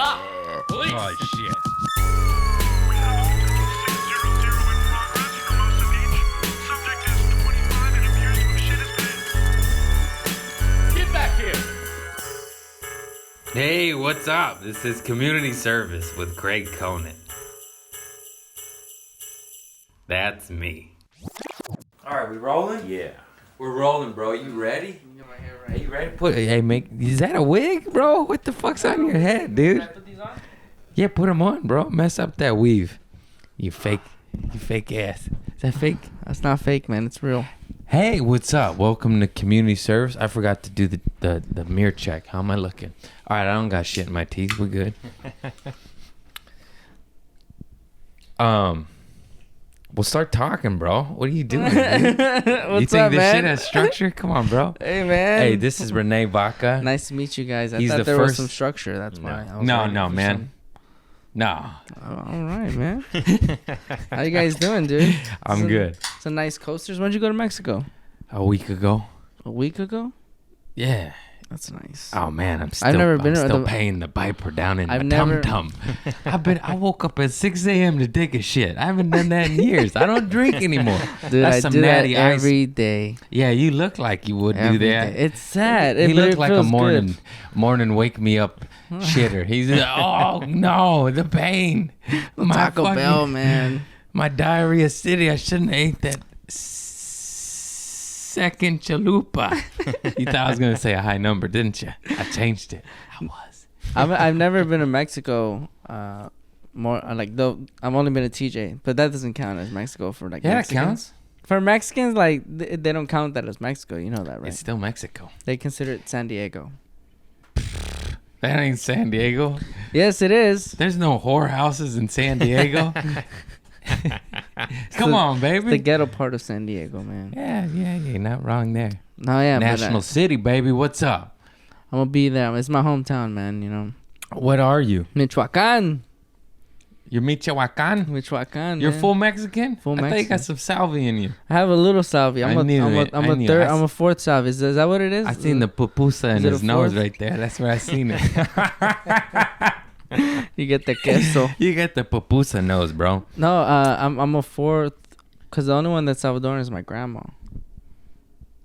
Stop! Police! Oh, shit. We have a multiple 600 in progress for most of each. Subject is 25 and appears to have shit his pants. Get back here! Hey, what's up? This is Community Service with Craig Conant. That's me. All right, we rolling? Yeah. We're rolling, bro. You ready? Are you ready? Is that a wig, bro? What the fuck's on your head, dude? Can I put these on? Yeah, put them on, bro. Mess up that weave. You fake ass. Is that fake? That's not fake, man. It's real. Hey, what's up? Welcome to Community Service. I forgot to do the mirror check. How am I looking? All right, I don't got shit in my teeth. We good. We'll start talking, bro. What are you doing, dude? You What's think up, this man? shit has structure? Come on, bro. Hey, man. Hey, this is Rene Vaca. Nice to meet you guys. I He's thought the there was first- some structure. That's why. I was No, waiting no, for man. some- No, All right, man. How you guys doing, dude? I'm good. Some nice coasters. When did you go to Mexico? A week ago. A week ago? Yeah. That's nice. Oh man, I'm still never been- I'm still the- paying the viper down in I've my never- tum tum. I woke up at 6 a.m. to take a shit. I haven't done that in years. I don't drink anymore. Dude, That's I some do that natty ice. every day. Yeah, you look like you would Every do that. day. It's sad. He but looked it like a feels morning wake me up shitter. He's oh no, the pain. good. Taco Bell, man. My diarrhea city. I shouldn't have ate that second chalupa. You thought I was gonna say a high number, didn't you? I changed it. I was. I've never been to Mexico. More like though I've only been to TJ, but that doesn't count as Mexico for like Yeah, it Mexicans. counts. For Mexicans, like they don't count that as Mexico. You know that, right? It's still Mexico. They consider it San Diego. That ain't San Diego. Yes, it is. There's no whorehouses in San Diego. Come on, baby. The ghetto part of San Diego, man. Yeah, you're not wrong there. No, yeah, National City, baby. What's up? I'm gonna be there. It's my hometown, man. You know, What are you? Michoacan. You're Michoacan? Michoacan. You're man. full Mexican? Full I thought you Mexican. got some salvi in you. I have a little salvi. I'm I knew it. I knew it. I'm a fourth salvi. Is that what it is? I seen the pupusa in Is it his a nose fourth? right there. That's where I seen it. You get the queso. You got the pupusa nose, bro. No, I'm a fourth, cause the only one that's Salvadoran is my grandma,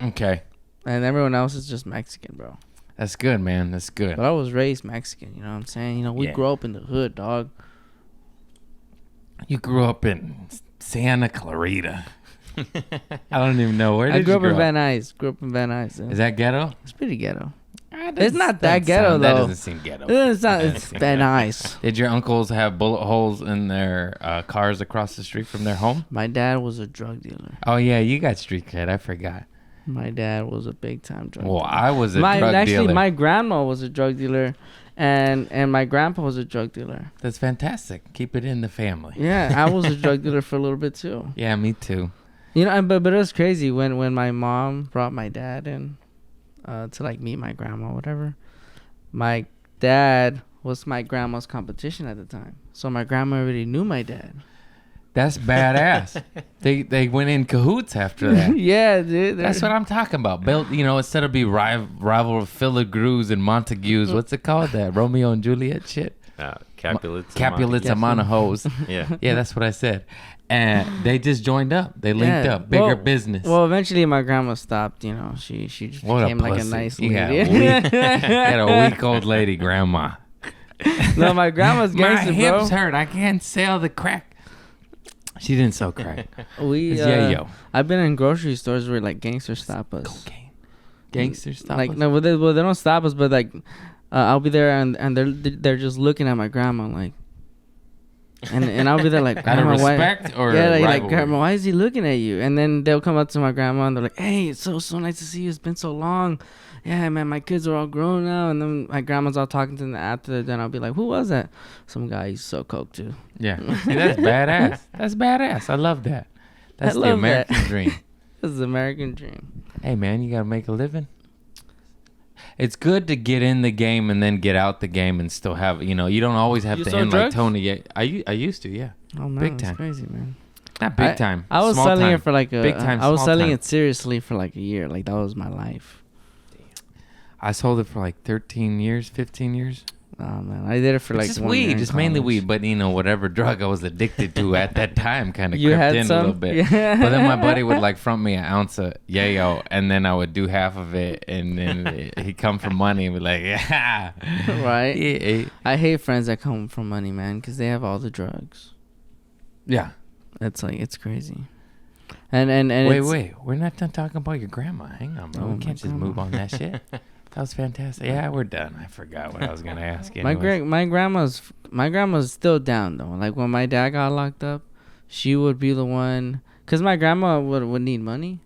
Okay. and everyone else is just Mexican, bro. That's good, man. That's good. But I was raised Mexican. You know what I'm saying? You know, we Yeah. grew up in the hood, dog. You grew up in Santa Clarita. I don't even know. Where did I grew you up grow in up? Van Nuys. Grew up in Van Nuys. Yeah. Is that ghetto? It's pretty ghetto. It's It's not that ghetto, That though. doesn't seem ghetto. It's not. That It's doesn't seem Van ghetto. Nuys. Did your uncles have bullet holes in their cars across the street from their home? My dad was a drug dealer. Oh, yeah. You got street cred. I forgot. My dad was a big time drug Well, dealer. I was a drug Actually, dealer. my grandma was a drug dealer, and my grandpa was a drug dealer. That's fantastic. Keep it in the family. Yeah, I was a drug dealer for a little bit too. Yeah, me too. You know, but it was crazy when my mom brought my dad in to like meet my grandma, whatever. My dad was my grandma's competition at the time, so my grandma already knew my dad. That's badass. They went in cahoots after that. Yeah, dude. That's what I'm talking about. Built, instead of be rival Filigrews and Montagues, what's it called? That Romeo and Juliet shit? Capulets. Capulets and Monahos. Yeah. Yeah, that's what I said. And they just joined up. They linked Yeah. up. Bigger Well- business. Well, eventually my grandma stopped. You know, she just What became like a pussy. nice You got lady. you got a weak old lady grandma. No, my grandma's My gangster, bro. hips hurt. I can't sell the crack. She didn't sell crack. We It's yo. I've been in grocery stores where like gangsters stop us. Cocaine. Gangsters stop Like us. no, well they don't stop us, but like I'll be there and they're just looking at my grandma like, and I'll be there like, Out of Grandma, why? respect or Yeah, like rivalry? Grandma, why is he looking at you? And then they'll come up to my grandma and they're like, hey, it's so nice to see you. It's been so long. Yeah, man, my kids are all grown now. And then my grandma's all talking to them after. Then I'll be like, who was that? Some guy used to sell coke too. Yeah. See, that's badass. That's badass. I love that. That's the love American that. dream. This is the American dream. Hey, man, you got to make a living. It's good to get in the game and then get out the game and still have, you don't always have You to sell end drugs? like Tony. I used to, yeah. Oh man, Big that's time. crazy, man. Not big time. I was Small selling time. it for like Big time, I was small selling time. it seriously for like a year. Like that was my life. I sold it for like 13 years, 15 years. Oh man, I did it for like Just 1 year weed, in just mainly college. weed. But you know, whatever drug I was addicted to at that time kind of You crept had in some? a little bit. Yeah. But then my buddy would like front me an ounce of yayo, and then I would do half of it, and then he'd come for money and be like, yeah, Right. yeah, I hate friends that come from money, man, because they have all the drugs. yeah. It's like it's crazy. And Wait, we're not done talking about your grandma. Hang on, bro. Oh, We my can't just grandma. move on that shit. That was fantastic. Yeah, we're done. I forgot what I was gonna ask. My anyways. my grandma's still down though. Like when my dad got locked up, she would be the one, cause my grandma would need money,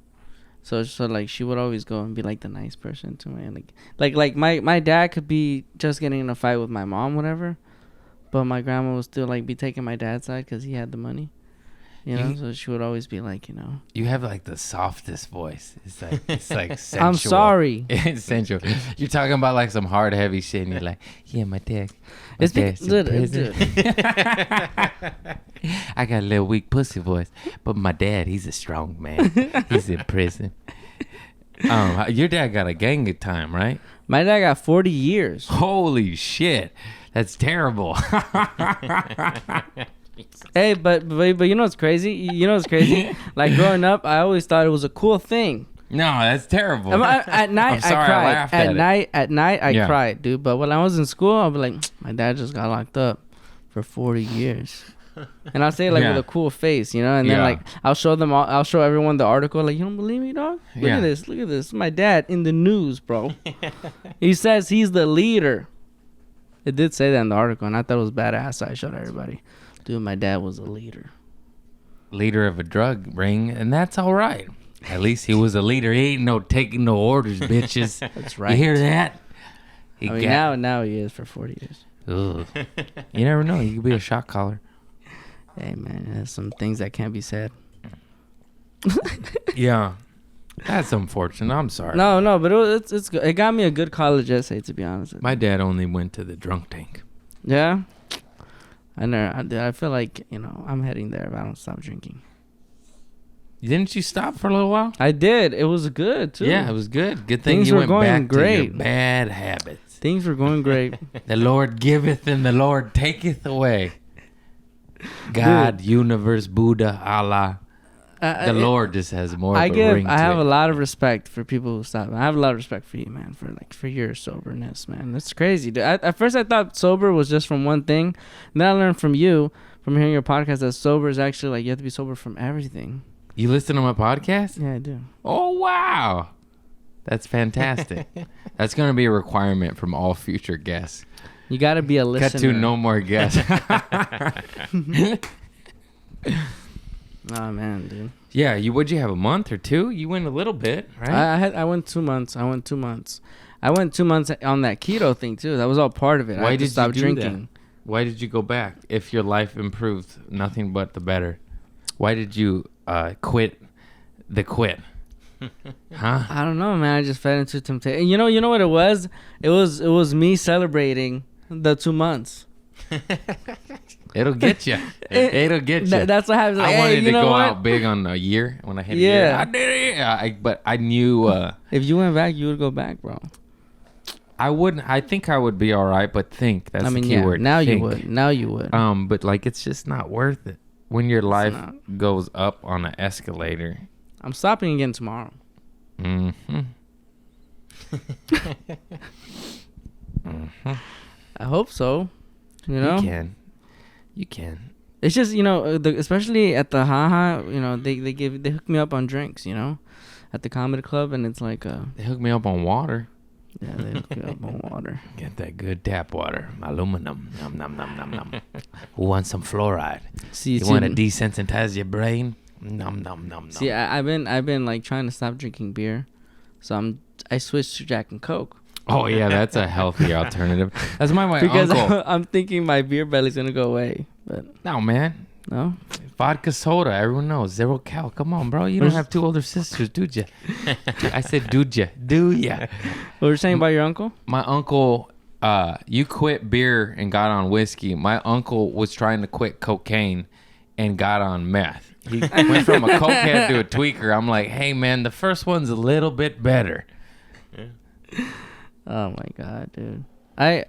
so like she would always go and be like the nice person to me. Like my dad could be just getting in a fight with my mom, whatever, but my grandma would still like be taking my dad's side cause he had the money. You know, so she would always be like, you know. You have like the softest voice. It's like sensual. I'm sorry. It's sensual. You're talking about like some hard, heavy shit, and you're like, yeah, my dad. It's dad's in dude. prison." I got a little weak pussy voice, but my dad, he's a strong man. He's in prison. Your dad got a gang of time, right? My dad got 40 years. Holy shit, that's terrible. Hey, but you know what's crazy? You know what's crazy? Like growing up, I always thought it was a cool thing. No, that's terrible. At night, I'm sorry, I I cried. laughed at it. At night, I Yeah. cried, dude. But when I was in school, I'd be like, my dad just got locked up for 40 years. And I'll say it like Yeah. with a cool face, you know? And then Yeah. like, I'll show everyone the article. Like, you don't believe me, dog? Look Yeah. at this. Look at this. My dad in the news, bro. He says he's the leader. It did say that in the article, and I thought it was badass. So I showed everybody. Dude, my dad was a leader. Leader of a drug ring, and that's all right. At least he was a leader. He ain't no taking no orders, bitches. That's right. You hear that? He I mean, now he is for 40 years. Ugh. You never know. He could be a shot caller. Hey, man, there's some things that can't be said. Yeah. That's unfortunate. I'm sorry. No, but it's good. It got me a good college essay, to be honest with you. My dad only went to the drunk tank. Yeah? I feel like, you know, I'm heading there if I don't stop drinking. Didn't you stop for a little while? I did. It was good, too. Yeah, it was good. Good thing Things you were went going back to great. your bad habits. Things were going great. The Lord giveth and the Lord taketh away. God, universe, Buddha, Allah. The Lord just has more of a ring to I have it. a lot of respect for people who stop. I have a lot of respect for you, man, for your soberness, man. That's crazy, dude. At first, I thought sober was just from one thing. Then I learned from you, from hearing your podcast, that sober is actually like you have to be sober from everything. You listen to my podcast? Yeah, I do. Oh, wow. That's fantastic. That's going to be a requirement from all future guests. You got to be a listener. Cut to no more guests. Oh man, dude. Yeah, would you have a month or two? You went a little bit, right? I went 2 months. I went 2 months on that keto thing too. That was all part of it. I Why had to did stop you do drinking. Why did you go back if your life improved nothing but the better? Why did you quit the quit? Huh? I don't know, man. I just fell into temptation. You know what it was? It was me celebrating the 2 months. It'll get you. It'll get you. That's what happens. Like, I wanted hey, to you know go what? out big on a year when I hit a Yeah. year. I did it. But I knew If you went back, you would go back, bro. I wouldn't. I think I would be all right, but think. That's I mean, the key yeah. word. Now think. you would. Now you would. But like it's just not worth it when your life not. goes up on an escalator. I'm stopping again tomorrow. Mm-hmm. Mm-hmm. I hope so. You know. You can. It's just, you know, especially at the haha, you know, they hook me up on drinks, you know, at the comedy club, and it's like They hooked me up on water. yeah, they hook me up on water. Get that good tap water. Aluminum. Nom, nom, nom, nom, nom. Who wants some fluoride? You want to desensitize your brain? Nom, nom, nom, nom. See, I've been like trying to stop drinking beer, so I switched to Jack and Coke. Oh, yeah, that's a healthier alternative. That's my Because uncle. I'm thinking my beer belly's gonna go away, but No, man. no. Vodka soda, everyone knows. 0 cal. Come on, bro. You don't have 2 older sisters, do ya? I said, do ya? Do ya? What were you saying about your uncle? My uncle, you quit beer and got on whiskey. My uncle was trying to quit cocaine and got on meth. He went from a cokehead to a tweaker. I'm like, hey, man, the first one's a little bit better. Oh my god, dude. I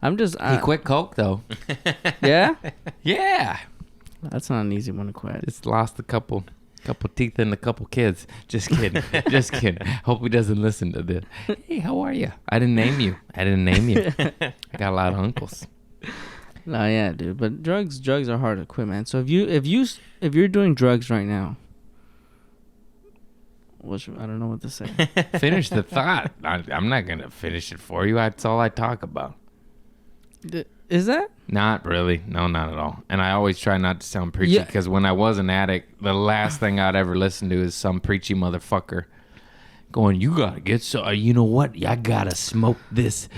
I'm just. He quit coke though. Yeah, Yeah. that's not an easy one to quit. Just lost a couple teeth and a couple kids. Just kidding. Just kidding. Hope he doesn't listen to this. Hey, how are you? I didn't name you. I got a lot of uncles. No, yeah, dude. But drugs are hard to quit, man. So if you're doing drugs right now, I don't know what to say. Finish the thought. I'm not gonna finish it for you. That's all I talk about. Is that? Not really. No, not at all. And I always try not to sound preachy because when I was an addict, the last thing I'd ever listen to is some preachy motherfucker going, "You gotta get so. You know what? I gotta smoke this."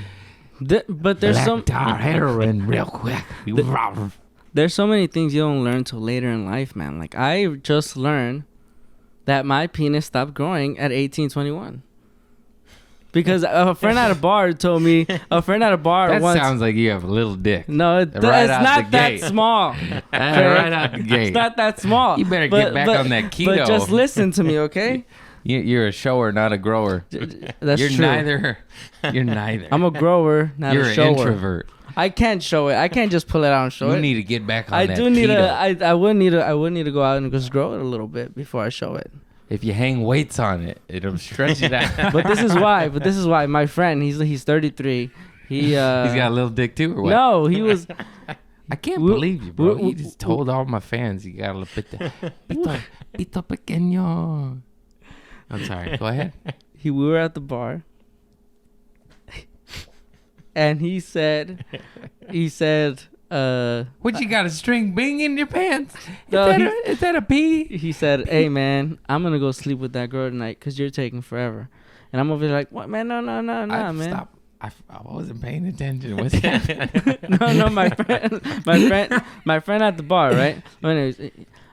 But there's some tar heroin real quick. There's so many things you don't learn till later in life, man. Like I just learned that my penis stopped growing at 18, 21. Because a friend at a bar told me. A friend at a bar That once. Sounds like you have a little dick. No, it's Right out not the that gate. small. Right out the gate. It's not that small. You better get back on that keto. But just listen to me, okay? You're a shower, not a grower. That's You're true. neither. You're neither. I'm a grower, not You're a an shower. introvert. I can't show it. I can't just pull it out and show You it. need to get back on I that do need keto. I would need to go out and just grow it a little bit before I show it. If you hang weights on it, it'll stretch it out. But this is why my friend, he's 33. He's got a little dick too, or what? No, he was. I can't We- believe you, bro. we- You just told all my fans you got a little bit. Pito pequeño. I'm sorry. Go ahead. We were at the bar, and he said, What, you got a string bing in your pants? No, Is that a pee? he said, "Hey man, I'm gonna go sleep with that girl tonight because you're taking forever." And I'm over there like, "What, man? No, man." Stop. I wasn't paying attention. What's happening? No, my friend at the bar, right? Anyways,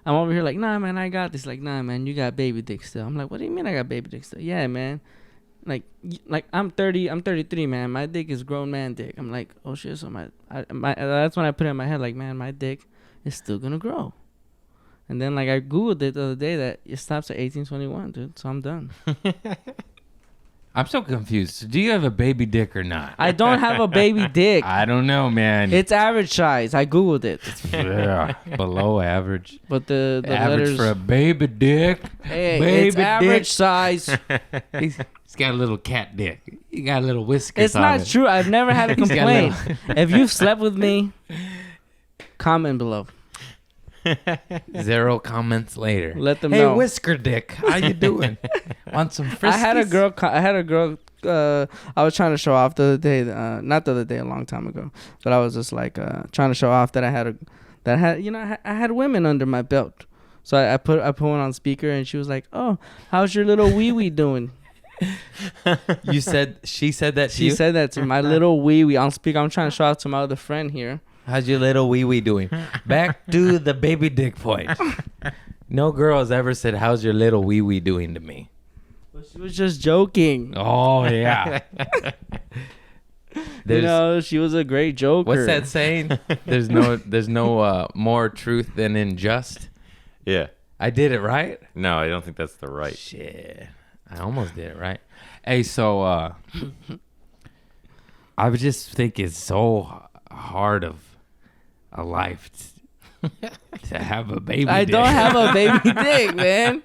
I'm over here like, "Nah, man, I got this." Like, "Nah, man, you got baby dick still." I'm like, "What do you mean I got baby dick still?" "Yeah, man. Like I'm 30, I'm 33, man. My dick is grown man dick." I'm like, "Oh shit!" So that's when I put it in my head like, "Man, my dick is still gonna grow." And then like I googled it the other day that it stops at 18, 21, dude. So I'm done. I'm so confused. Do you have a baby dick or not? I don't have a baby dick. I don't know, man. It's average size. I googled it, Yeah, below average. but the Average letters. for a baby dick. Hey, baby it's average dick. size. He's got a little cat dick. He got a little whiskers It's on not it. true. I've never had a He's got complaint. If you've slept with me, comment below. 0 comments later. Let them hey, know. whisker dick, how you doing? Want some friskies? I had a girl. I was trying to show off the other day. Not the other day, a long time ago. But I was just like trying to show off that I had women under my belt. So I put one on speaker, and she was like, "Oh, how's your little wee wee doing?" You said she said that to She you? said that to me. My little wee wee on speaker. I'm trying to show off to my other friend here. How's your little wee wee doing? Back to the baby dick point. No girl has ever said, "How's your little wee wee doing?" to me. But she was just joking. Oh yeah. She was a great joker. What's that saying? There's no more truth than in just. Yeah. I did it right. No, I don't think that's the right. Shit, I almost did it right. Hey, so I would just think it's so hard of a life to have a baby. I dick. don't have a baby dick, man.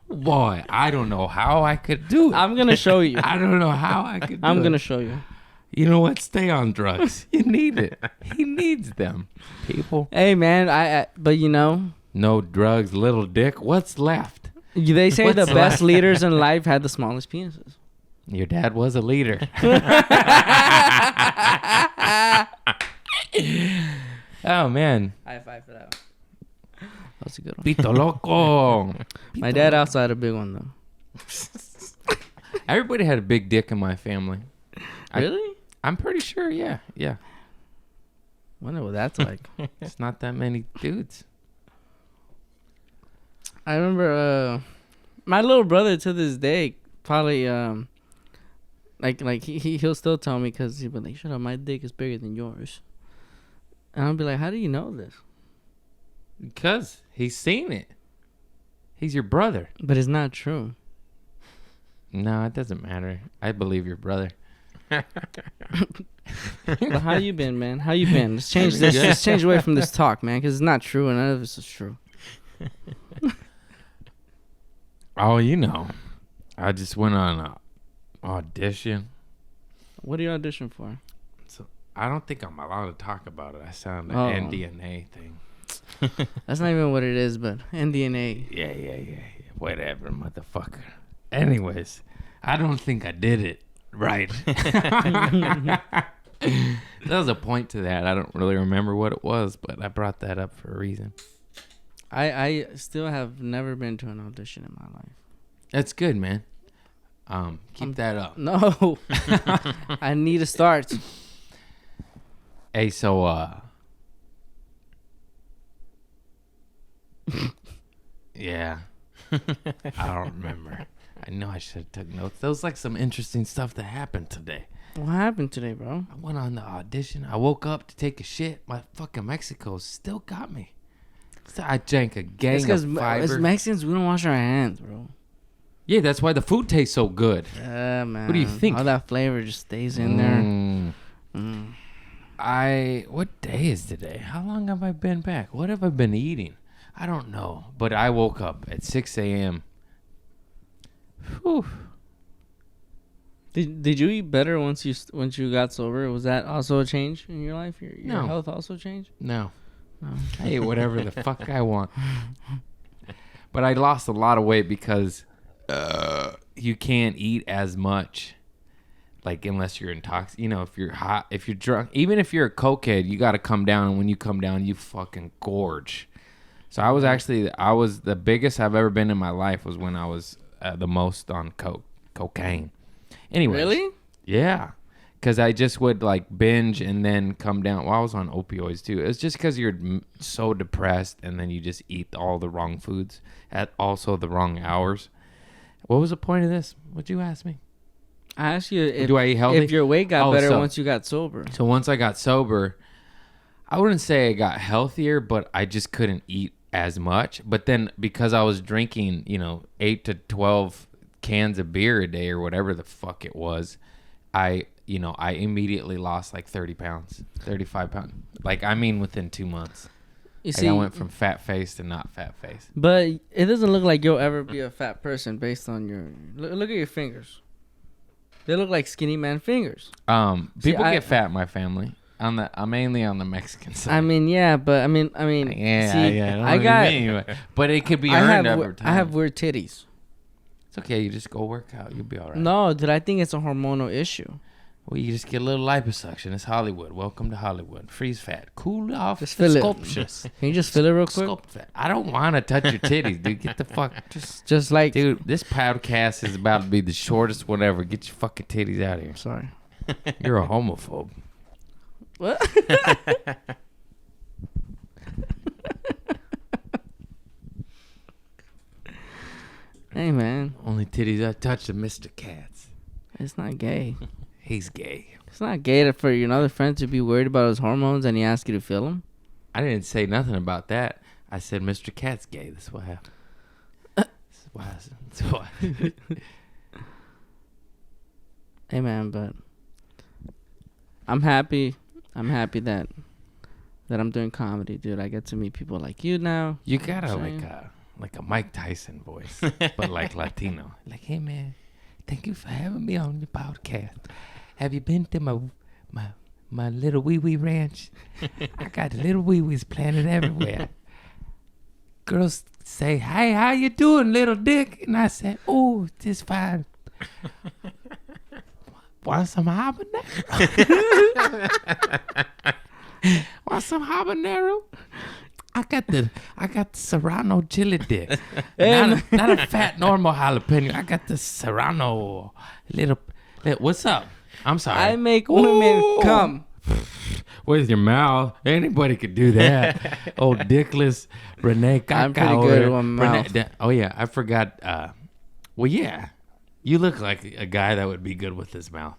Boy, I don't know how I could do it. I'm gonna show you. I don't know how I could do I'm it. gonna show you. You know what? Stay on drugs. You need it. He needs them. People. Hey, man. But No drugs, little dick. What's left? they say What's the best left? leaders in life had the smallest penises. Your dad was a leader. Oh, man. High five for that one. That's a good one. Pito loco. My dad also had a big one though. Everybody had a big dick in my family. Really? I'm pretty sure, yeah. Wonder what that's like. It's not that many dudes. I remember my little brother to this day probably like he'll still tell me because he'll be like, "Shut up, my dick is bigger than yours," and I'll be like, "How do you know this?" Because he's seen it. He's your brother. But it's not true. No, it doesn't matter. I believe your brother. But how you been, man? How you been? Let's change this. Let's change away from this talk, man, because it's not true, and none of this is true. Oh, you know, I just went on an audition. What do you audition for? So I don't think I'm allowed to talk about it. I signed the Oh. NDNA thing. That's not even what it is, but NDNA. Yeah. Whatever, motherfucker. Anyways, I don't think I did it right. There was a point to that. I don't really remember what it was, but I brought that up for a reason. I still have never been to an audition in my life. That's good, man. Keep that up. No. I need to start. Hey, so yeah. I don't remember. I know I should have took notes. There was like some interesting stuff that happened today. What happened today, bro? I went on the audition. I woke up to take a shit. My fucking Mexico still got me. So I drank a gang It's because of as fiber. Mexicans, we don't wash our hands, bro. Yeah, that's why the food tastes so good. Yeah, man. What do you think? All that flavor just stays in there. What day is today? How long have I been back? What have I been eating? I don't know. But I woke up at 6 a.m. Whew. Did you eat better once you got sober? Was that also a change in your life? Your No. health also changed? No. No. I eat whatever the fuck I want. But I lost a lot of weight because you can't eat as much. Like, unless you're intoxicated. You know, if you're hot, if you're drunk, even if you're a cokehead, you got to come down. And when you come down, you fucking gorge. So I was the biggest I've ever been in my life was when I was the most on cocaine. Anyway. Really? Yeah. Because I just would like binge and then come down. Well, I was on opioids too. It's just because you're so depressed and then you just eat all the wrong foods at also the wrong hours. What was the point of this? What'd you ask me? I asked you if, Do I eat healthy? if your weight got Oh, better so- once you got sober. So once I got sober, I wouldn't say I got healthier, but I just couldn't eat as much. But then because I was drinking, 8 to 12 cans of beer a day or whatever the fuck it was, I immediately lost like 30 pounds, 35 pounds. Like, I mean, within 2 months. You Like, see, I went from fat face to not fat face. but it doesn't look like you'll ever be a fat person based on your look at your fingers. They look like skinny man fingers. People I- get fat in my family. I'm mainly on the Mexican side. I mean, yeah, but I mean, yeah, see, yeah. I got, but it could be I earned have, over time. I have weird titties. It's okay. You just go work out. You'll be all right. No, dude, I think it's a hormonal issue. Well, you just get a little liposuction. It's Hollywood. Welcome to Hollywood. Freeze fat. Cool off. Just feel it. Sculptures. Can you just feel it real quick? Sculpt fat. I don't want to touch your titties, dude. Get the fuck. Just like, Dude, this podcast is about to be the shortest one ever. Get your fucking titties out of here. sorry. You're a homophobe. What? Hey, man, Only titties I touch are Mr. Cat's. it's not gay. He's gay. It's not gay for your other friend to be worried about his hormones and he asks you to feel them. I didn't say nothing about that. I said Mr. Cat's gay. That's what happened. That's why. Hey, man, but I'm happy. I'm happy that I'm doing comedy, dude. I get to meet people like you now. You got a Saying. like a Mike Tyson voice, but like Latino. Like, hey man, thank you for having me on your podcast. Have you been to my little wee wee ranch? I got little wee wees planted everywhere. Girls say, "Hey, how you doing, little dick?" And I said, "Oh, just fine." Want some habanero? Want some habanero? I got the serrano chili dick. Not a fat normal jalapeno. I got the serrano little. What's up? I'm sorry. I make women Ooh. come. With your mouth. Anybody could do that. Old dickless Rene. I'm pretty good with my mouth. Oh yeah, I forgot. Well, yeah, you look like a guy that would be good with his mouth.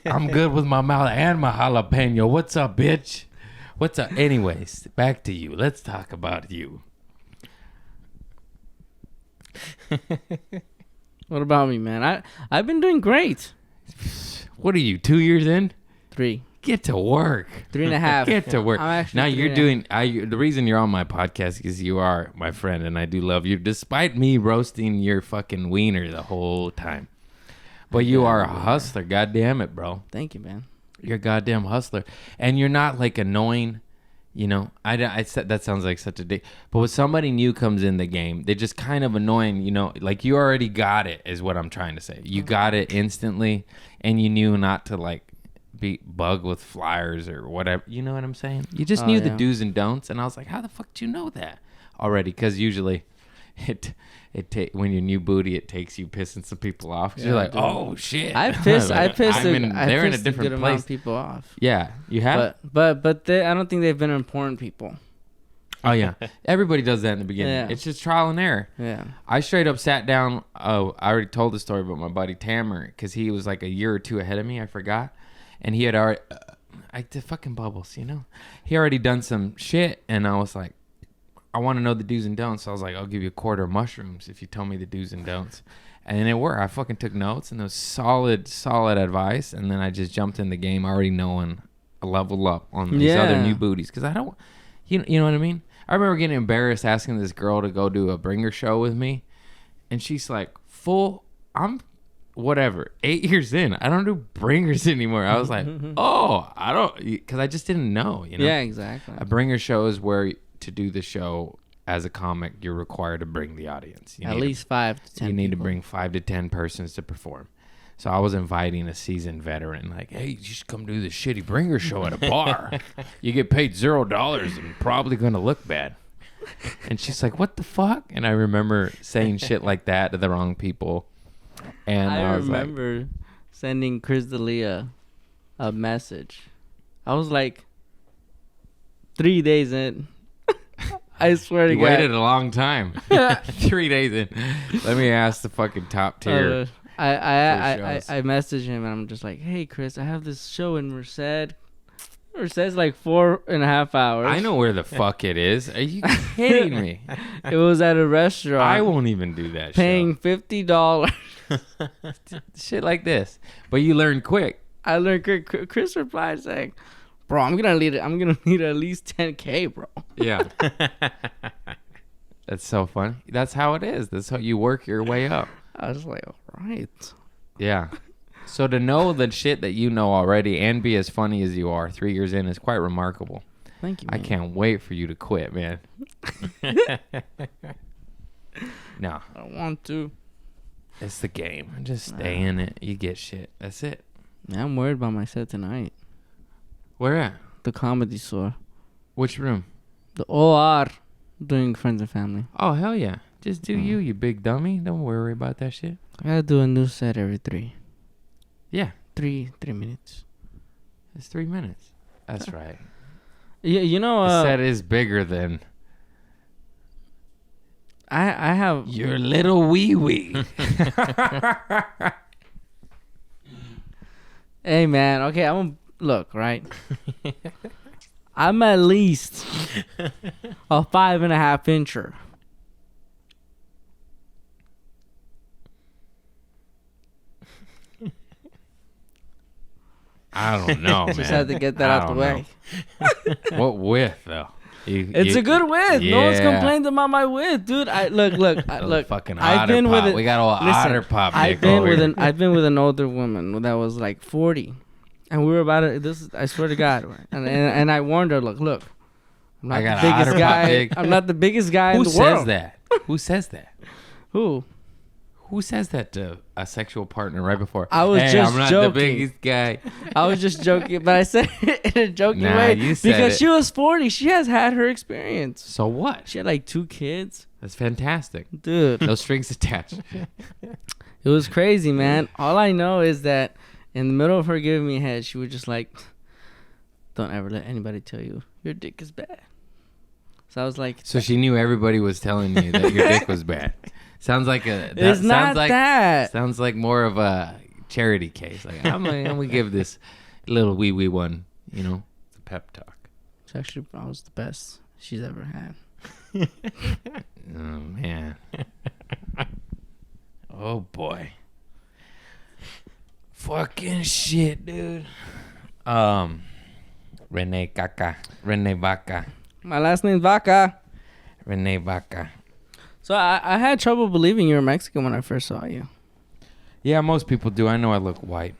I'm good with my mouth and my jalapeno. What's up, bitch? What's up? Anyways, back to you. Let's talk about you. What about me, man? I've been doing great. What are you, 2 years in? 3. Get to work. 3.5. Get to work. I'm actually Now 3 you're and a doing. The reason you're on my podcast is you are my friend, and I do love you, despite me roasting your fucking wiener the whole time. But you are a hustler. God damn it, bro. Thank you, man. You're a goddamn hustler, and you're not like annoying. You know, I said that sounds like such a dick. But when somebody new comes in the game, they're just kind of annoying. You know, like you already got it, is what I'm trying to say. You got it instantly, and you knew not to like be bug with flyers or whatever. You know what I'm saying? You just knew the do's and don'ts, and I was like, how the fuck do you know that already? Because usually, when you're new booty, it takes you pissing some people off. Because you're like, dude. oh shit. I pissed. Like, I pissed. they're in a good different amount place. of people off. Yeah, you have. But I don't think they've been important people. Oh yeah, everybody does that in the beginning. Yeah. It's just trial and error. Yeah. I straight up sat down. Oh, I already told the story about my buddy Tamer because he was like a year or two ahead of me. I forgot, and he had already. I did fucking bubbles, you know. He already done some shit, and I was like, I want to know the do's and don'ts. So I was like, I'll give you a quarter of mushrooms if you tell me the do's and don'ts. And it worked. I fucking took notes, and it was solid advice. And then I just jumped in the game already knowing a level up on these other new booties. Because I don't, you know what I mean? I remember getting embarrassed asking this girl to go do a bringer show with me. And she's like, I'm whatever, 8 years in, I don't do bringers anymore. I was like, I don't, because I just didn't know, you know? Yeah, exactly. A bringer show is where to do the show as a comic, you're required to bring the audience. At least 5 to 10 You need people. to bring 5 to 10 persons to perform. So I was inviting a seasoned veteran, like, hey, you should come do this shitty bringer show at a bar. You get paid $0 and probably going to look bad. And she's like, what the fuck? And I remember saying shit like that to the wrong people. And I was remember sending Chris D'Elia a message. I was like 3 days in. I swear to you God. waited a long time. 3 days in. Let me ask the fucking top tier. I messaged him and I'm just like, hey Chris, I have this show in Merced. Merced's like 4.5 hours. I know where the fuck it is. Are you kidding me? It was at a restaurant. I won't even do that paying $50. Shit like this. But you learn quick. I learned quick. Chris replied saying, bro, I'm gonna need at least 10K, bro. Yeah. That's so funny. That's how it is. That's how you work your way up. I was like, all right. Yeah. So to know the shit that you know already and be as funny as you are 3 years in is quite remarkable. Thank you, I man. can't wait for you to quit, man. No. I want to. It's the game. Just stay in it. You get shit. That's it. Man, I'm worried about my set tonight. Where at? The Comedy Store. Which room? The OR. Doing Friends and Family. Oh, hell yeah. Just do you big dummy. Don't worry about that shit. I gotta do a new set every 3. Yeah. 3 minutes. It's 3 minutes. That's right. Yeah, you know, The set is bigger than I have your little wee wee. Hey man, okay, look, right? I'm at least a 5.5 incher. I don't know, man. Just had to get that out the way. What width though? It's a good width. No one's Yeah. complained about my width, dude. Look. Fucking I've otter been pop. with We got all otter pop. I've dick been over with here. I've been with an older woman that was like 40, and we were about to. I swear to God, and I warned her, look. I'm not I the got biggest otter pop guy. dick. I'm not the biggest guy in Who the says world. that? Who says that? Who? Who says that to a sexual partner right before? I was hey, just I'm not joking. the biggest guy. I was just joking, but I said it in a joking Nah, way you said because it. she was 40. She has had her experience. So what? She had like 2 kids, That's fantastic. dude. No strings attached. It was crazy, man. All I know is that in the middle of her giving me a head, she was just like, "Don't ever let anybody tell you your dick is bad." So I was like, So she knew everybody was telling you that your dick was bad. Sounds like "It's not that." Sounds like more of a charity case. Like I'm gonna give this little wee wee one, you know, the pep talk. It's actually I was the best she's ever had. Oh man. Oh boy. Fucking shit, dude. Rene Vaca. My last name's Vaca. Rene Vaca. So I had trouble believing you were Mexican when I first saw you. Yeah, most people do. I know I look white.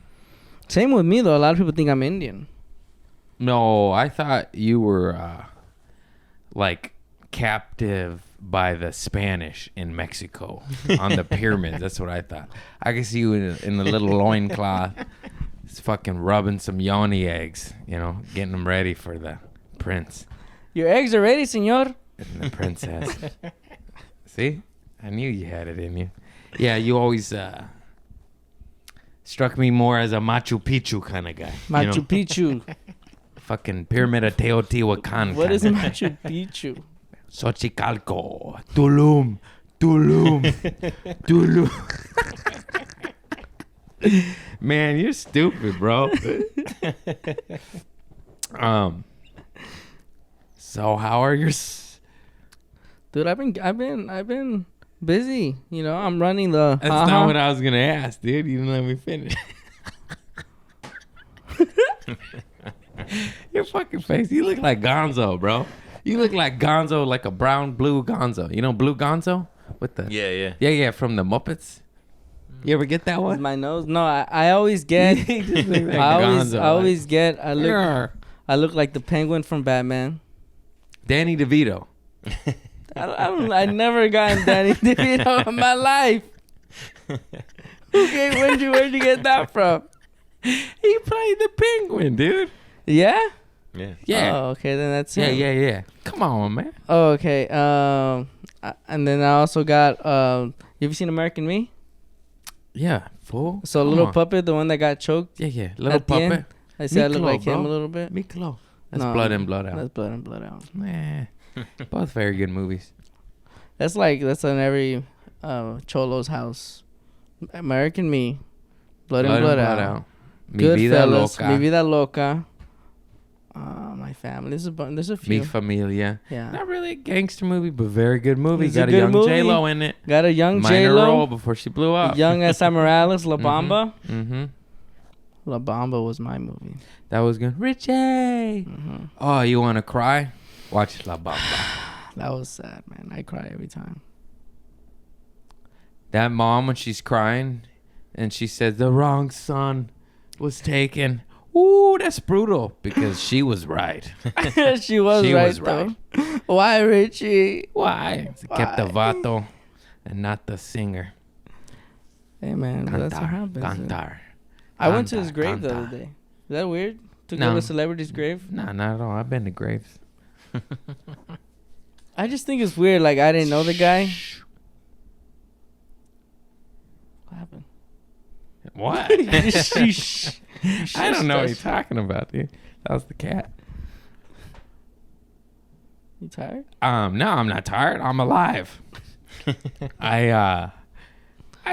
Same with me though. A lot of people think I'm Indian. No, I thought you were like captive by the Spanish in Mexico on the pyramids. That's what I thought. I could see you in a little loincloth, just fucking rubbing some yoni eggs, you know, getting them ready for the prince Your eggs are ready, senor. and the princess. See? I knew you had it in you. Yeah, you always struck me more as a Machu Picchu kind of guy. Machu you know? Picchu. Fucking Pyramid of Teotihuacan. What is kinda. Machu Picchu? Xochicalco, Tulum. Man, you're stupid, bro. So how are your? Dude, I've been busy. You know, I'm running the. That's not what I was gonna ask, dude. You didn't let me finish. Your fucking face. You look like Gonzo, bro. You look like Gonzo, like a brown blue Gonzo. You know Blue Gonzo with the yeah from the Muppets. You ever get that Is one? my nose? No, I always get. You just look like I Gonzo, always get. like- I look like the Penguin from Batman. Danny DeVito. I never gotten Danny DeVito in my life. Okay, where'd you get that from? He played the Penguin, dude. Yeah. Yeah. Yeah. Oh, okay, then that's Yeah, him. yeah. Come on, man. Oh, okay. And then I also got. You ever seen American Me? Yeah, fool. So Come Little on. Puppet, the one that got choked. Yeah. Little at the end. puppet. I said I look Miklo, like him bro. a little bit. Miklo. That's No, Blood In, Blood Out. That's Blood In, Blood Out. Nah. Both very good movies. That's in every cholo's house. American Me, Blood In, Blood Out. Mi vida Goodfellas, loca. Mi Vida Loca. My family. There's a few. Mi familia. Yeah. Not really a gangster movie, but very good movie. It's a Got a good young movie. J-Lo in it. Got a young Minor role J-Lo. before she blew up. Young S.I. Morales, La Bamba. Mm-hmm. La Bamba was my movie. That was good. Richie. Mm-hmm. Oh, you want to cry? Watch La Bamba. That was sad, man. I cry every time. That mom, when she's crying and she says the wrong son was taken. Ooh, that's brutal because she was right. She was She right, was right. though. Why, Richie? Why? She kept the Why? vato and not the singer. Hey, man, that's what happens. Cantar. I went to his Cantar, grave the cantar. other day. Is that weird? To No. go to a celebrity's grave? Nah, not at all. I've been to graves. I just think it's weird. Like, I didn't know the guy. What happened? What? Shh. I don't know what you're talking about, dude. That was the cat. You tired? No, I'm not tired. I'm alive. I've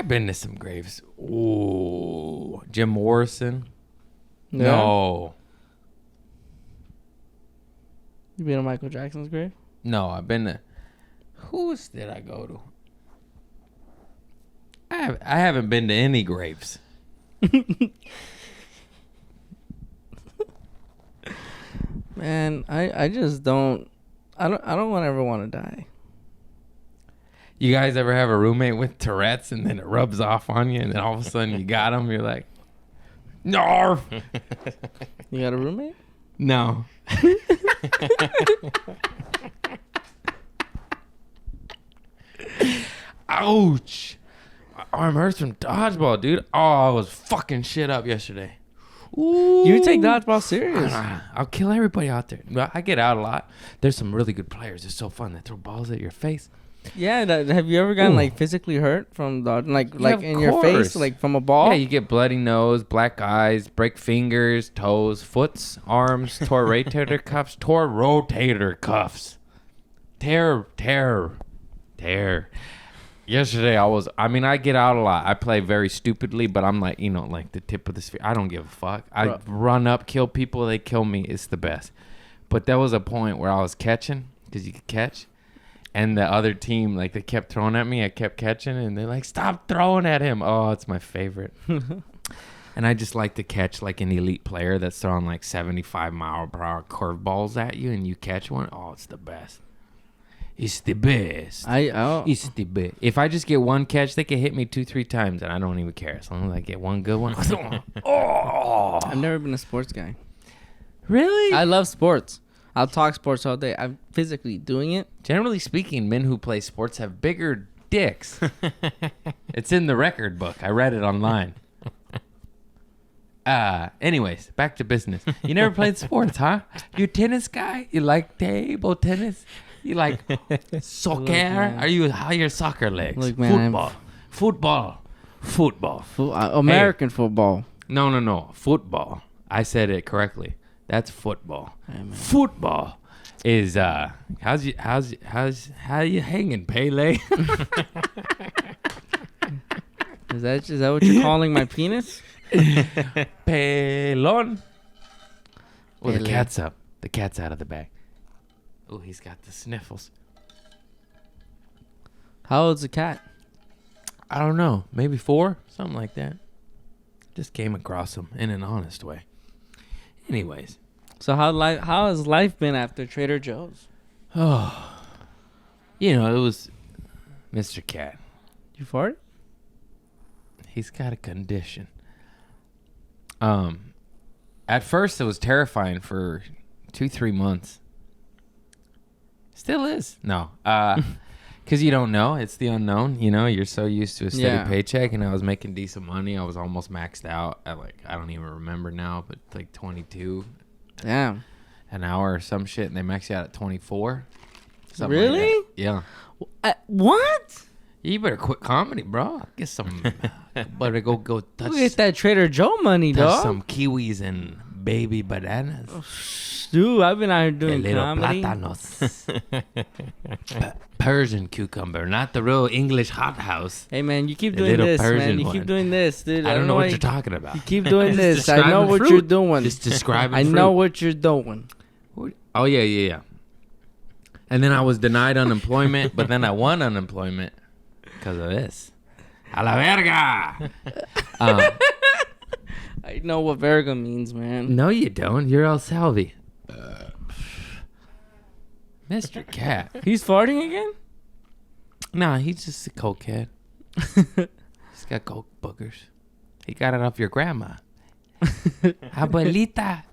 been to some graves. Ooh, Jim Morrison. Yeah. No, You been to Michael Jackson's grave? no, I've been to. Whose did I go to? I haven't been to any graves. Man, I just don't. I don't ever want to die. You guys ever have a roommate with Tourette's and then it rubs off on you and then all of a sudden you got him? You're like, no, You got a roommate? no. Ouch. My arm hurts from dodgeball, dude. Oh, I was fucking shit up yesterday. Ooh. You take dodgeball serious. I'll kill everybody out there. Well, I get out a lot. There's some really good players. It's so fun. They throw balls at your face. Yeah, have you ever gotten Ooh. like physically hurt from like of in your face, course. like from a ball? Yeah, you get bloody nose, black eyes, break fingers, toes, foots, arms, tore rotator cuffs, tear. Yesterday I get out a lot. I play very stupidly, but I'm like, like the tip of the spear. I don't give a fuck. I Bro. run up, kill people, they kill me. It's the best. But there was a point where I was catching, because you could catch, And the other team, like, they kept throwing at me. I kept catching, and they're like, stop throwing at him. Oh, it's my favorite. And I just like to catch, like, an elite player that's throwing, like, 75-mile-per-hour curveballs at you, and you catch one. Oh, it's the best. It's the best. It's the best. If I just get one catch, they can hit me 2-3 times, and I don't even care. As long as I get one good one. Oh. I've never been a sports guy. Really? I love sports. I'll talk sports all day. I'm physically doing it. Generally speaking, men who play sports have bigger dicks. It's in the record book. I read it online. Anyways, back to business. You never played sports, huh? You a tennis guy? You like table tennis? You like soccer? man. Are you how are your soccer legs? Look, man, Football. American football. No. Football. I said it correctly. That's football. Hey, man. Football is how you hanging, Pele? Is that what you're calling my penis? Pelon. Oh, the Pele. cat's up. The cat's out of the bag. Oh, he's got the sniffles. How old's the cat? I don't know. Maybe 4? Something like that. Just came across him in an honest way. Anyways. So how has life been after Trader Joe's? Oh. You know, it was Mr. Cat. You farted? He's got a condition. At first it was terrifying for 2-3 months. Still is. No. Because you don't know. It's the unknown. You know, you're so used to a steady paycheck, and I was making decent money. I was almost maxed out at, like, I don't even remember now, but like 22 Damn. an hour or some shit, and they max you out at 24. Something Really? Like that. Yeah. What? You better quit comedy, bro. Get some. Better go touch. Look at that Trader Joe money, touch dog. some kiwis and baby bananas. Dude, I've been out here A doing little comedy. plátanos. Persian cucumber, not the real English hothouse. Hey, man, you keep A doing little this, man. Persian You one. keep doing this, dude. I don't know why what you're talking about. You keep doing Just this. I know describing what fruit. you're doing. Just describing I fruit. know what you're doing. Oh, yeah. And then I was denied unemployment, but then I won unemployment because of this. A la verga! I know what verga means, man. No, you don't. You're El Salvi. Mr. Cat. He's farting again? Nah, he's just a cokehead. He's got coke boogers. He got it off your grandma. Abuelita.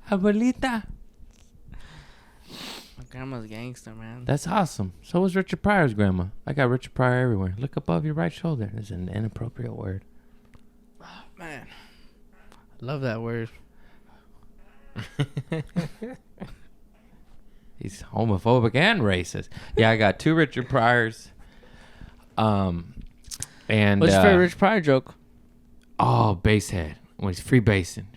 My grandma's a gangster, man. That's awesome. So was Richard Pryor's grandma. I got Richard Pryor everywhere. Look above your right shoulder. There's an inappropriate word. Man. I love that word. He's homophobic and racist. Yeah, I got 2 Richard Pryors. And What's your favorite Rich Pryor joke? oh, basshead. When he's free basing.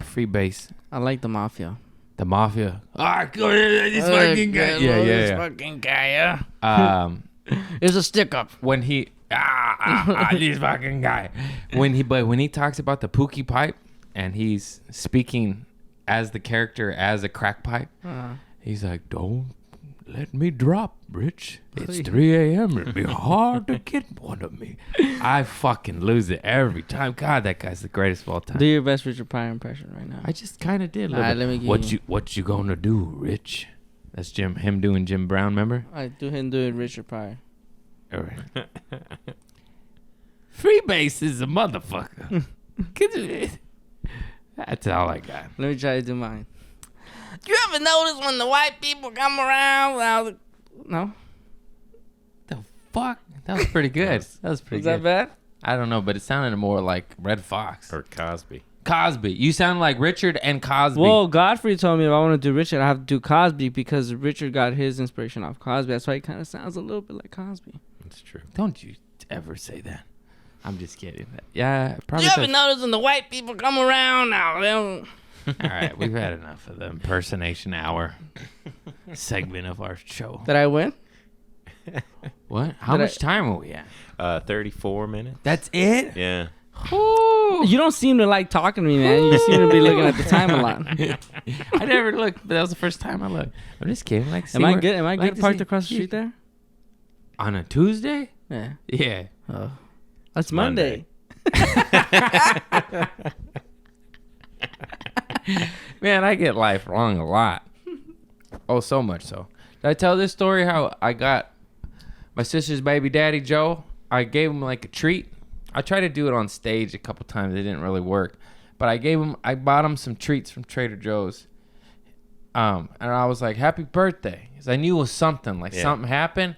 Free bass. I like the mafia. The mafia. This fucking guy. This fucking guy, yeah. It's a stick up. When he this fucking guy. When he talks about the Pookie pipe and he's speaking as the character as a crack pipe, he's like, "Don't let me drop, Rich. It's 3 a.m. It'd be hard to get one of me." I fucking lose it every time. God, that guy's the greatest of all time. Do your best Richard Pryor impression right now. I just kind of did. A little Alright, bit. let me give What you gonna do, Rich? That's him doing Jim Brown, remember? I do him doing Richard Pryor. All right. Free base is a motherfucker. That's all I got. Let me try to do mine. You ever notice when the white people come around? No? The fuck? That was pretty good. That was pretty Is good. that bad? I don't know, but it sounded more like Red Fox. Or Cosby. Cosby. You sound like Richard and Cosby. Well, Godfrey told me if I want to do Richard, I have to do Cosby because Richard got his inspiration off Cosby. That's why he kind of sounds a little bit like Cosby. That's true. Don't you ever say that. I'm just kidding. Yeah, probably. You ever notice when the white people come around now? They don't... All right, we've had enough of the impersonation hour segment of our show. Did I win? What? How much time are we at? 34 minutes. That's it? Yeah. You don't seem to like talking to me, man. You seem to be looking at the time a lot. I never looked, but that was the first time I looked. I'm just kidding. Like, Am I good? Am I good parked across the street there? On a Tuesday? Yeah. Yeah. Oh. That's Monday. Man, I get life wrong a lot. Oh, so much so. Did I tell this story how I got my sister's baby daddy, Joe? I gave him like a treat. I tried to do it on stage a couple times. It didn't really work. But I bought him some treats from Trader Joe's. And I was like, happy birthday. Because I knew it was something. Like something happened.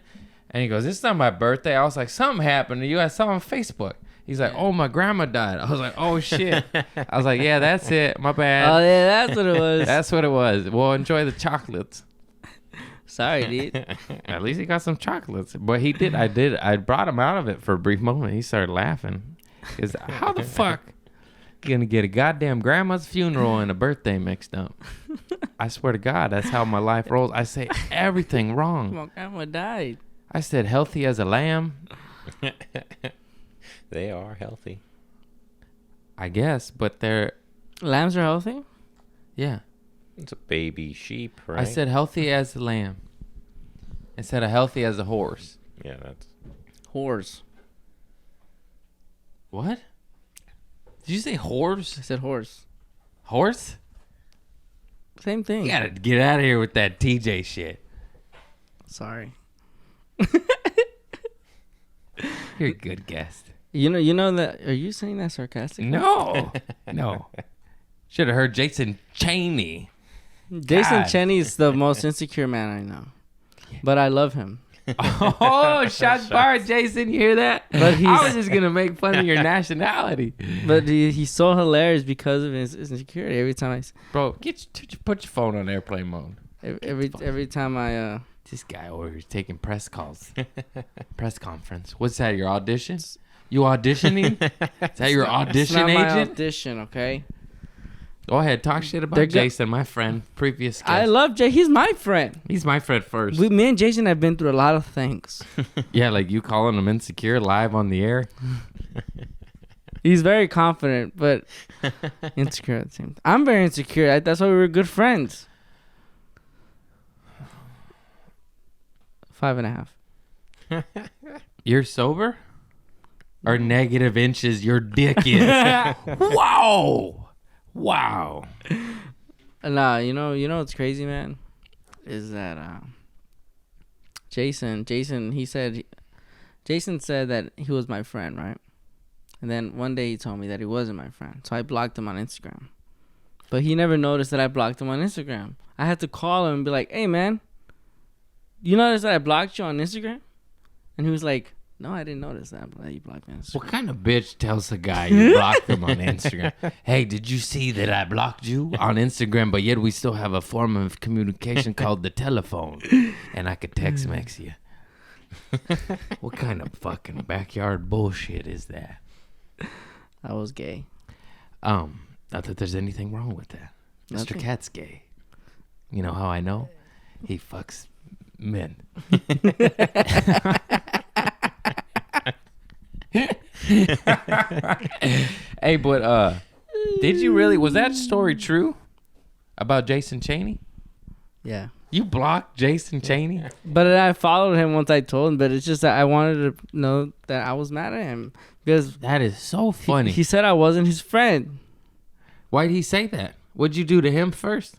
And he goes, this is not my birthday. I was like, something happened to you. I saw on Facebook. He's like, oh, my grandma died. I was like, oh, shit. I was like, yeah, that's it. My bad. Oh, yeah, that's what it was. That's what it was. Well, enjoy the chocolates. Sorry, dude. At least he got some chocolates. But he did. I brought him out of it for a brief moment. He started laughing. Because how the fuck you going to get a goddamn grandma's funeral and a birthday mixed up? I swear to God, that's how my life rolls. I say everything wrong. My grandma died. I said healthy as a lamb. They are healthy. I guess, but they're... Lambs are healthy? Yeah. It's a baby sheep, right? I said healthy as a lamb. Instead of healthy as a horse. Yeah, that's... Whores. What? Did you say horse? I said horse. Horse? Same thing. You gotta get out of here with that TJ shit. Sorry. You're a good guest. You know that. Are you saying that sarcastically? No. No. Should have heard Jason Cheney. Jason God. Cheney is the most insecure man I know. But I love him. Oh, shots fired, Jason. You hear that? But I was just gonna make fun of your nationality. But he's so hilarious because of his insecurity. Every time Bro, put your phone on airplane mode. every time I This guy over here is taking press calls. Press conference. What's that, your audition? You auditioning? Is that your it's audition not my agent? audition, okay? Go ahead, talk shit about They're go- Jason, my friend, previous guest. I love Jay. He's my friend. He's my friend first. Me and Jason have been through a lot of things. Yeah, like you calling him insecure live on the air. He's very confident, but insecure at the same time. I'm very insecure. That's why we were good friends. 5.5. You're sober? Or negative inches your dick is? Wow. Wow. Nah, you know what's crazy, man? Is that Jason said that he was my friend, right? And then one day he told me that he wasn't my friend. So I blocked him on Instagram. But he never noticed that I blocked him on Instagram. I had to call him and be like, hey, man, you notice that I blocked you on Instagram? And he was like, no, I didn't notice that you blocked me on Instagram. What kind of bitch tells a guy you blocked him on Instagram? Hey, did you see that I blocked you on Instagram, but yet we still have a form of communication called the telephone, and I could text mix you? What kind of fucking backyard bullshit is that? I was gay. Not that there's anything wrong with that. Mr. Nothing. Cat's gay. You know how I know? He fucks men. Hey, but did you really? Was that story true about Jason Cheney? Yeah. You blocked Jason Cheney? But I followed him once I told him, but it's just that I wanted to know that I was mad at him. Because That is so funny. he said I wasn't his friend. Why'd he say that? What'd you do to him first?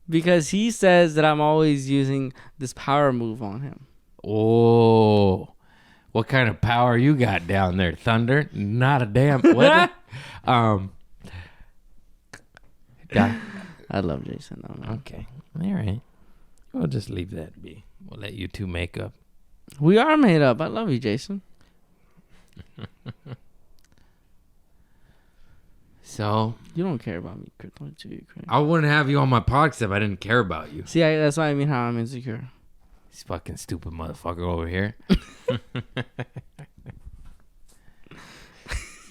Because he says that I'm always using this power move on him. Oh, what kind of power you got down there? Thunder? Not a damn. What? Yeah. I love Jason, though, man. Okay. All right. We'll just leave that be. We'll let you two make up. We are made up. I love you, Jason. So You don't care about me, Chris. Don't you, Chris? I wouldn't have you on my podcast if I didn't care about you. See, that's why I mean how I'm insecure. This fucking stupid motherfucker over here.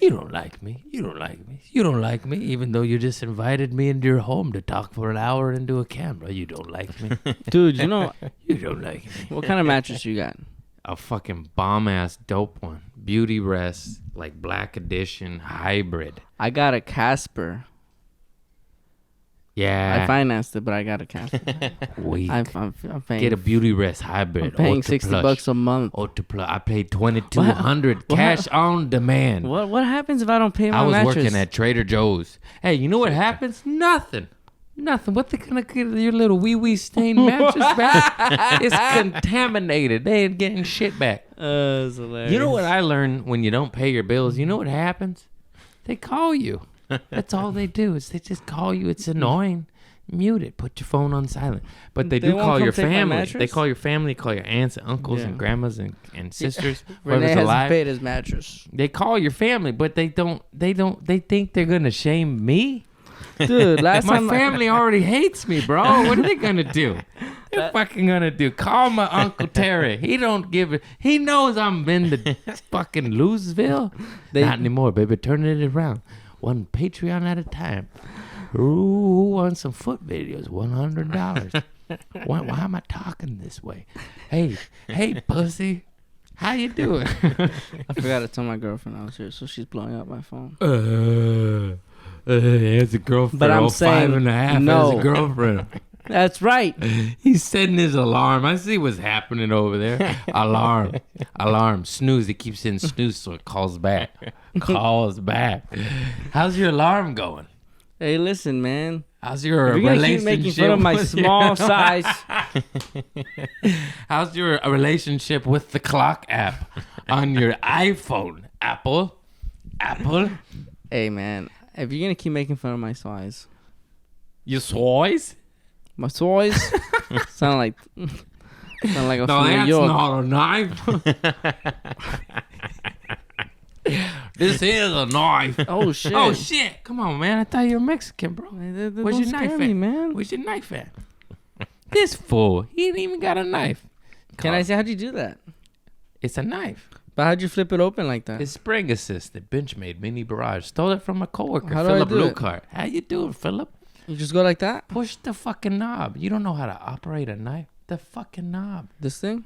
You don't like me. You don't like me. You don't like me, even though you just invited me into your home to talk for an hour into a camera. You don't like me. Dude, you know You don't like me. what kind of mattress you got? A fucking bomb-ass dope one. Beauty Rest, like Black Edition, hybrid. I got a Casper. Yeah. I financed it, but I got to cancel it. Weak. I'm paying. Get a Beauty Rest hybrid. I'm paying Ultra $60 Plush. a month. Ultra Plus. I paid $2,200 cash on demand. What happens if I don't pay my I was mattress? working at Trader Joe's. Hey, you know what happens? Nothing. What they gonna get your little wee stained mattress back? It's contaminated. They ain't getting shit back. It's hilarious. You know what I learned when you don't pay your bills? You know what happens? They call you. That's all they do is they just call you. It's annoying. Mute it. Put your phone on silent. But they do won't call come your take my family. mattress? They call your family, call your aunts and uncles and Yeah. grandmas and sisters. Rene Whoever's hasn't alive. paid his mattress. They call your family, but they think they're gonna shame me. Dude, last My time family already hates me, bro. What are they gonna do? They're fucking gonna do. Call my Uncle Terry. He don't give it. He knows I'm in the fucking Louisville. Not anymore, baby. Turning it around. One Patreon at a time. Who wants some foot videos? $100. Why am I talking this way? Hey, pussy. How you doing? I forgot to tell my girlfriend I was here, so she's blowing up my phone. As a girlfriend. But I'm saying 5.5 no. as a girlfriend. That's right. He's setting his alarm. I see what's happening over there. Alarm. Snooze. It keeps saying snooze, so it calls back. How's your alarm going? Hey, listen, man. How's your If you're gonna relationship? keep making fun of my with small size, How's your relationship with the clock app on your iPhone? Apple. hey, man. If you're gonna keep making fun of my size, Your size? my size sound like a No, from New that's York. not a knife. This is a knife. Oh shit! Oh shit! Come on, man. I thought you were Mexican, bro. Where's Where's your knife at? man? Where's your knife at? This fool. He ain't even got a knife. Can I say how'd you do that? It's a knife. But how'd you flip it open like that? It's spring assisted. Benchmade mini barrage. Stole it from a coworker, How do I Philip do it? Lucart. How you doing, Philip? You just go like that? Push the fucking knob. You don't know how to operate a knife. The fucking knob. This thing?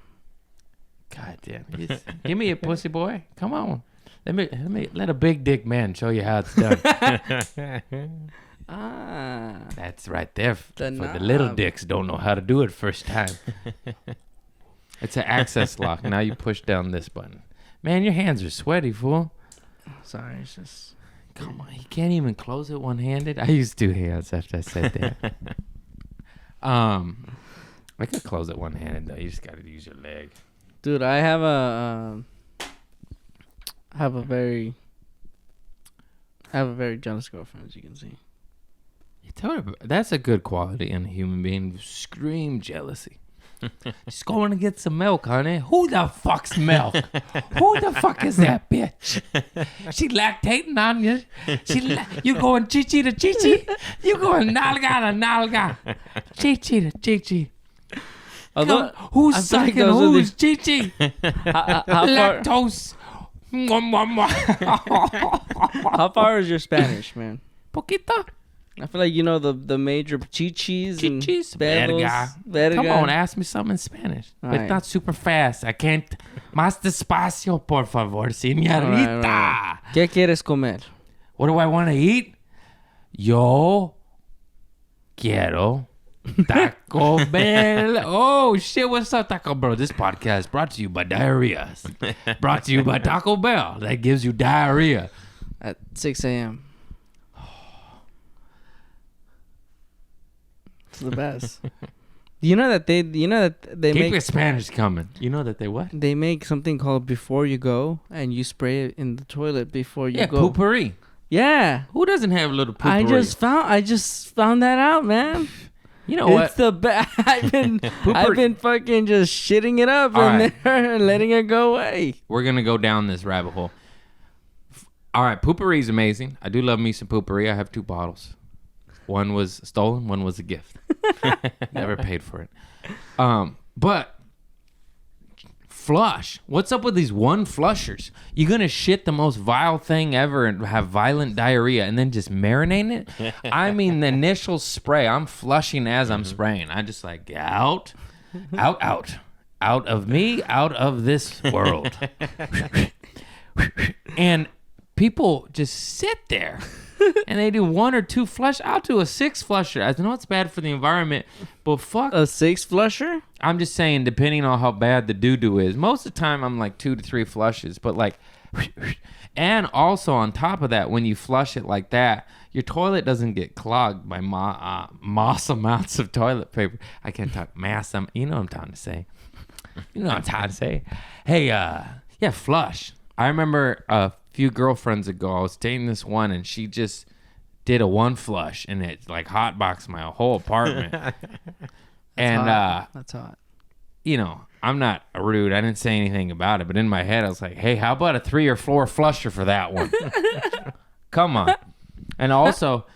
God damn. Give me a pussy boy. Come on. Let a big dick man show you how it's done. Ah. That's right there. The For the little knob. dicks don't know how to do it first time. It's an access lock. Now you push down this button. Man, your hands are sweaty, fool. Sorry, it's just. Come on, you can't even close it one-handed. I used 2 hands after I said that. I could close it one-handed though. You just gotta use your leg. Dude, I have a very jealous girlfriend, as you can see. You told her that's a good quality in a human being. Scream jealousy. Just going to get some milk, honey. Who the fuck's milk? Who the fuck is that bitch? She lactating on you. You going chichi to chichi? You going nalga to nalga? Chichi to chichi. Although, Who's I feel like sucking those are who's chichi? how far, Lactose. Mwah, mwah, mwah. how far is your Spanish, man? Poquito. I feel like you know the major chichis and Chichis. pedos. Verga. Come on, ask me something in Spanish. All But right. not super fast. I can't. Más despacio, por favor, señorita. All right. ¿Qué quieres comer? What do I want to eat? Yo quiero Taco Bell. Oh, shit. What's up, Taco Bell? This podcast brought to you by diarrhea. Brought to you by Taco Bell. That gives you diarrhea. At 6 a.m. It's the best. You know that they Keep make your Spanish coming. You know that they what? they make something called before you go, and you spray it in the toilet before you Yeah, go. poopery. Yeah. Who doesn't have a little poopery? I just found that out, man. You know what? It's the best. I've been fucking just shitting it up All in right. there and letting it go away. We're going to go down this rabbit hole. All right, poopery is amazing. I do love me some poopery. I have 2 bottles. One was stolen, one was a gift. Never paid for it. But flush. What's up with these one flushers? You're going to shit the most vile thing ever and have violent diarrhea and then just marinate it? I mean, the initial spray, I'm flushing as I'm spraying. I just like, out of me, out of this world. And people just sit there and they do 1 or 2 flush. I'll do a 6 flusher. I know it's bad for the environment, but fuck. A 6 flusher? I'm just saying, depending on how bad the doo-doo is. Most of the time, I'm like 2 to 3 flushes, but like, and also on top of that, when you flush it like that, your toilet doesn't get clogged by mass amounts of toilet paper. I can't talk mass. You know what I'm trying to say. You know what I'm trying to say. Hey, yeah, flush. I remember a few girlfriends ago, I was dating this one, and she just did a 1 flush, and it like hotboxed my whole apartment. That's hot. You know, I'm not rude. I didn't say anything about it, but in my head, I was like, hey, how about a 3 or 4 flusher for that one? Come on. And also,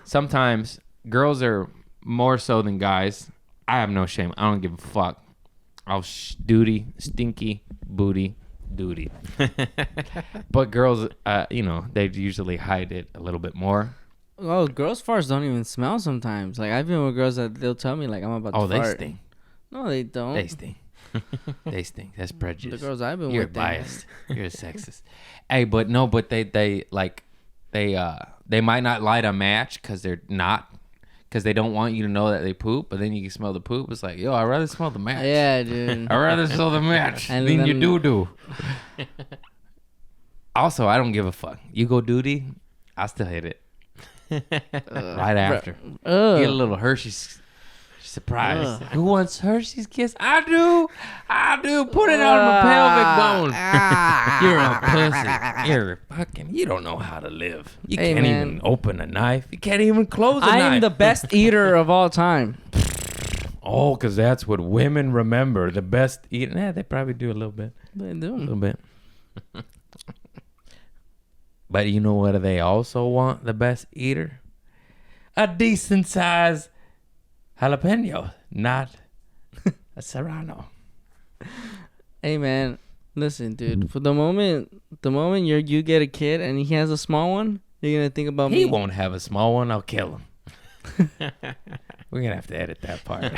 sometimes girls are more so than guys. I have no shame. I don't give a fuck. I'll duty, stinky, booty, duty. But girls, you know, they usually hide it a little bit more. Oh, girls' farts don't even smell sometimes. Like, I've been with girls that they'll tell me, like, I'm about to fart. Oh, they stink. No, they don't. They stink. They stink. That's prejudice. The girls I've been You're with. biased. You're a sexist. Hey, but no, but they might not light a match because they don't want you to know that they poop, but then you can smell the poop. It's like, yo, I'd rather smell the match. Yeah, dude. I'd rather smell the match And than then- you do. Also, I don't give a fuck. You go duty, I'll still hit it. Right after. Get a little Hershey's surprise. Who wants Hershey's Kiss? I do. Put it on my pelvic bone. You're a pussy. You're fucking. You don't know how to live. You Hey, can't man. even open a knife. You can't even close a I knife. am the best eater of all time. Oh, because that's what women remember. The best eating. Yeah, they probably do a little bit. They A do. little bit. But you know what they also want, the best eater? A decent size jalapeno, not a serrano. Hey, man. Listen, dude. For the moment you get a kid and he has a small one, you're gonna think about me. He won't have a small one. I'll kill him. We're going to have to edit that part.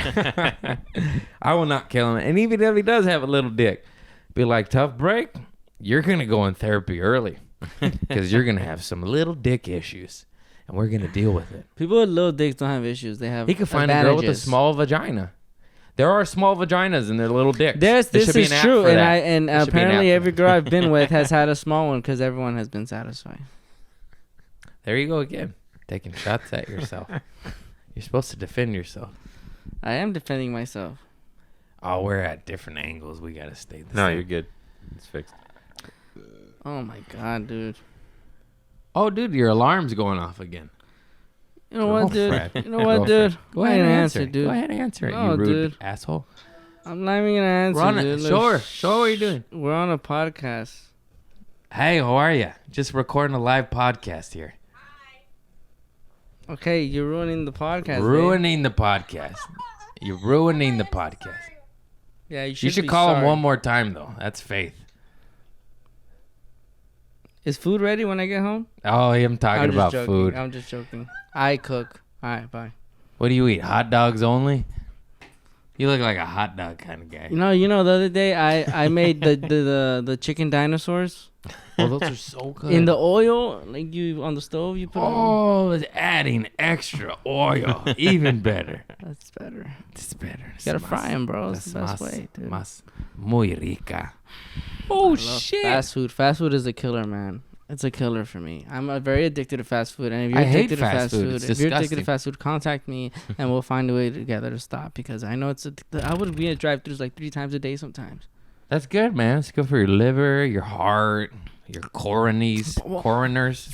I will not kill him. And even if he does have a little dick, be like, tough break, you're going to go in therapy early because you're going to have some little dick issues. And we're going to deal with it. People with little dicks don't have issues. They have He could find a girl with a advantages. small vagina. There are small vaginas and they're little dicks. This should be is an app true, for and that. and There should be an apparently app for every girl I've been with has had a small one because everyone has been satisfied. There you go again. Taking shots at yourself. You're supposed to defend yourself. I am defending myself. Oh, we're at different angles. We got to stay the No, same. you're good. It's fixed. Oh my god, dude. Oh, dude, your alarm's going off again. You know what, dude? Girlfriend. You know what, Girlfriend. dude? Go I ahead ain't and gonna answer it. dude. Go ahead and answer it, No, you rude dude. asshole. I'm not even gonna answer, Run dude. it. Look, Show her. Show her what you're doing. We're on a podcast. Hey, how are you? Just recording a live podcast here. Okay, you're ruining the podcast. babe. Ruining the podcast. You're ruining the podcast. Yeah, you You should be call him sorry. one more time, though. That's faith. Is food ready when I get home? Oh, I'm talking I'm just about joking. food. I'm just joking. I cook. All right, bye. What do you eat? Hot dogs only? You look like a hot dog kind of guy. You know, the other day I made the chicken dinosaurs Oh, those are so good. in the oil, like you on the stove. You put 'em on. Oh, it's adding extra oil. Even better. That's better. It's better. You gotta fry them, bro. It's the best way, dude. Más muy rica. Oh, Love shit. Fast food. Fast food is a killer, man. It's a killer for me. I'm very addicted to fast food, and if you're I hate addicted to fast fast food. food, It's if you're addicted disgusting. to fast food, contact me, and we'll find a way together to stop. Because I know I would be at drive-throughs like 3 times a day sometimes. That's good, man. It's good for your liver, your heart, your coroners.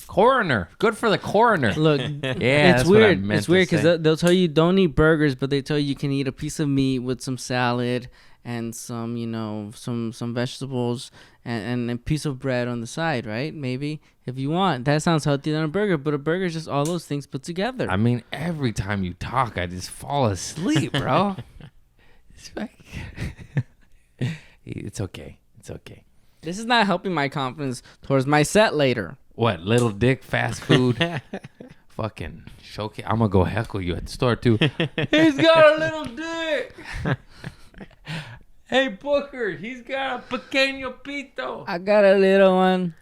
Coroner. Good for the coroner. Look, Yeah, it's that's what I weird. meant It's to weird say. because they'll tell you don't eat burgers, but they tell you can eat a piece of meat with some salad and some, some vegetables and a piece of bread on the side, right? Maybe if you want. That sounds healthier than a burger, but a burger is just all those things put together. I mean, every time you talk, I just fall asleep, bro. It's like... It's okay. It's okay. This is not helping my confidence towards my set later. What, little dick fast food? Fucking showcase. I'm gonna go heckle you at the store too. He's got a little dick. Hey Booker, he's got a pequeño pito. I got a little one.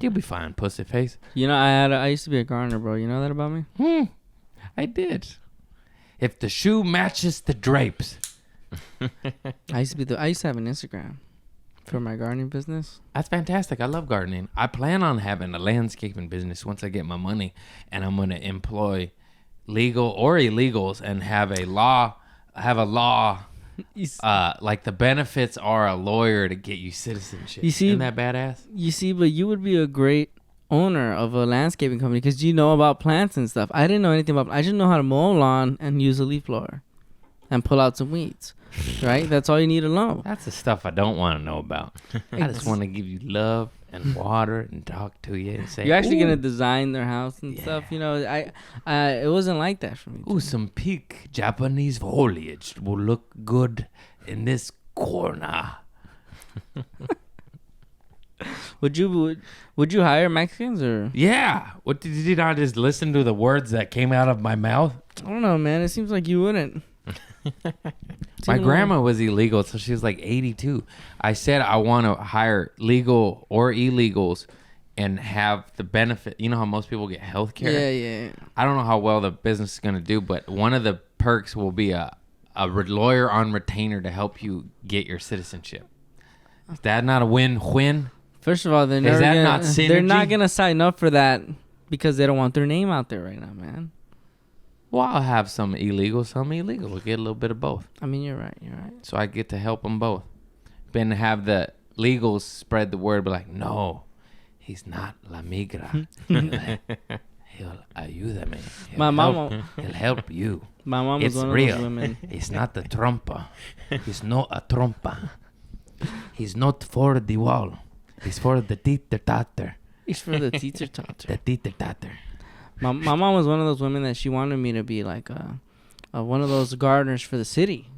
You'll be fine, pussy face. You know, I used to be a gardener, bro. You know that about me? I did. If the shoe matches the drapes. I used to have an Instagram for my gardening business. That's fantastic. I love gardening. I plan on having a landscaping business once I get my money, and I'm going to employ legal or illegals and have a law like the benefits are a lawyer to get you citizenship. You see- Isn't that badass? You see, but you would be a great owner of a landscaping company because you know about plants and stuff. I didn't know anything about. I just know how to mow a lawn and use a leaf blower, and pull out some weeds. Right? That's all you need to know. That's the stuff I don't want to know about. I just want to give you love and water and talk to you and say, You're actually "Ooh, gonna design their house and stuff. You know, it wasn't like that for me. ooh, some pink Japanese foliage will look good in this corner." Would you hire Mexicans or? Yeah. What did you not just listen to the words that came out of my mouth? I don't know, man. It seems like you wouldn't. My grandma was illegal, so she was like 82. I said I want to hire legal or illegals and have the benefit. You know how most people get health care? Yeah. I don't know how well the business is going to do, but one of the perks will be a lawyer on retainer to help you get your citizenship. Is that not a win-win? First of all, they're Is that gonna, not they're not synergy? gonna sign up for that because they don't want their name out there right now, man. Well, I'll have some illegal, some illegal. We'll get a little bit of both. I mean, you're right. So I get to help them both. Then have the legals spread the word, be like, no, he's not la migra. He'll ayúdame. He'll help you. My mom was It's one real. of those women. It's not a trompa. He's not a trompa. He's not for the wall. He's for the teeter tatter. It's for the teacher talk. The teeter tatter. My mom was one of those women that she wanted me to be like one of those gardeners for the city.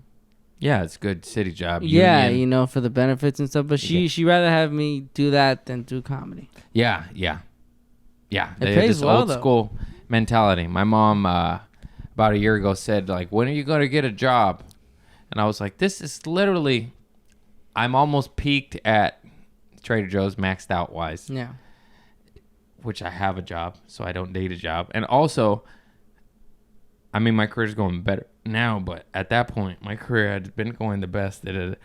Yeah, it's a good city job. Yeah, Union. you know, for the benefits and stuff. But she rather have me do that than do comedy. Yeah. It They're pays just well, old though. school mentality. My mom about a year ago said, like, when are you going to get a job? And I was like, this is literally, I'm almost peaked at Trader Joe's maxed out wise, Yeah. which I have a job, so I don't date a job. And also, I mean, my career's going better now, but at that point, my career had been going the best that it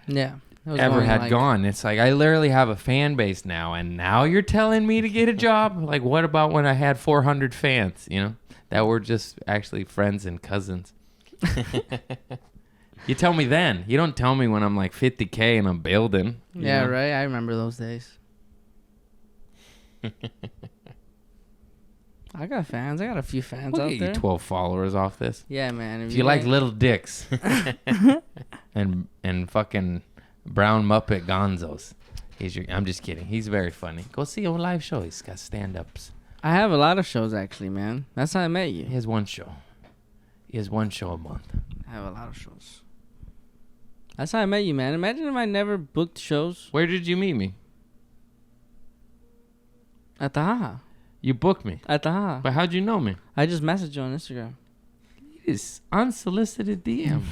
Yeah. It was ever going, had like- gone. It's like I literally have a fan base now, and now you're telling me to get a job? Like, what about when I had 400 fans, you know, that were just actually friends and cousins? You tell me then. You don't tell me when I'm like 50K and I'm building. you Yeah, know? right. I remember those days. I got fans. I got a few fans We'll out get there. you 12 followers off this. Yeah, man. If you like little dicks and fucking brown Muppet Gonzos, I'm just kidding. He's very funny. Go see him live show. He's got stand-ups. I have a lot of shows actually, man. That's how I met you. He has one show. He has one show a month. I have a lot of shows. That's how I met you, man. Imagine if I never booked shows Where did you meet me? at the Haha. You booked me. At the Haha. But how'd you know me? I just messaged you on Instagram. It's unsolicited DM,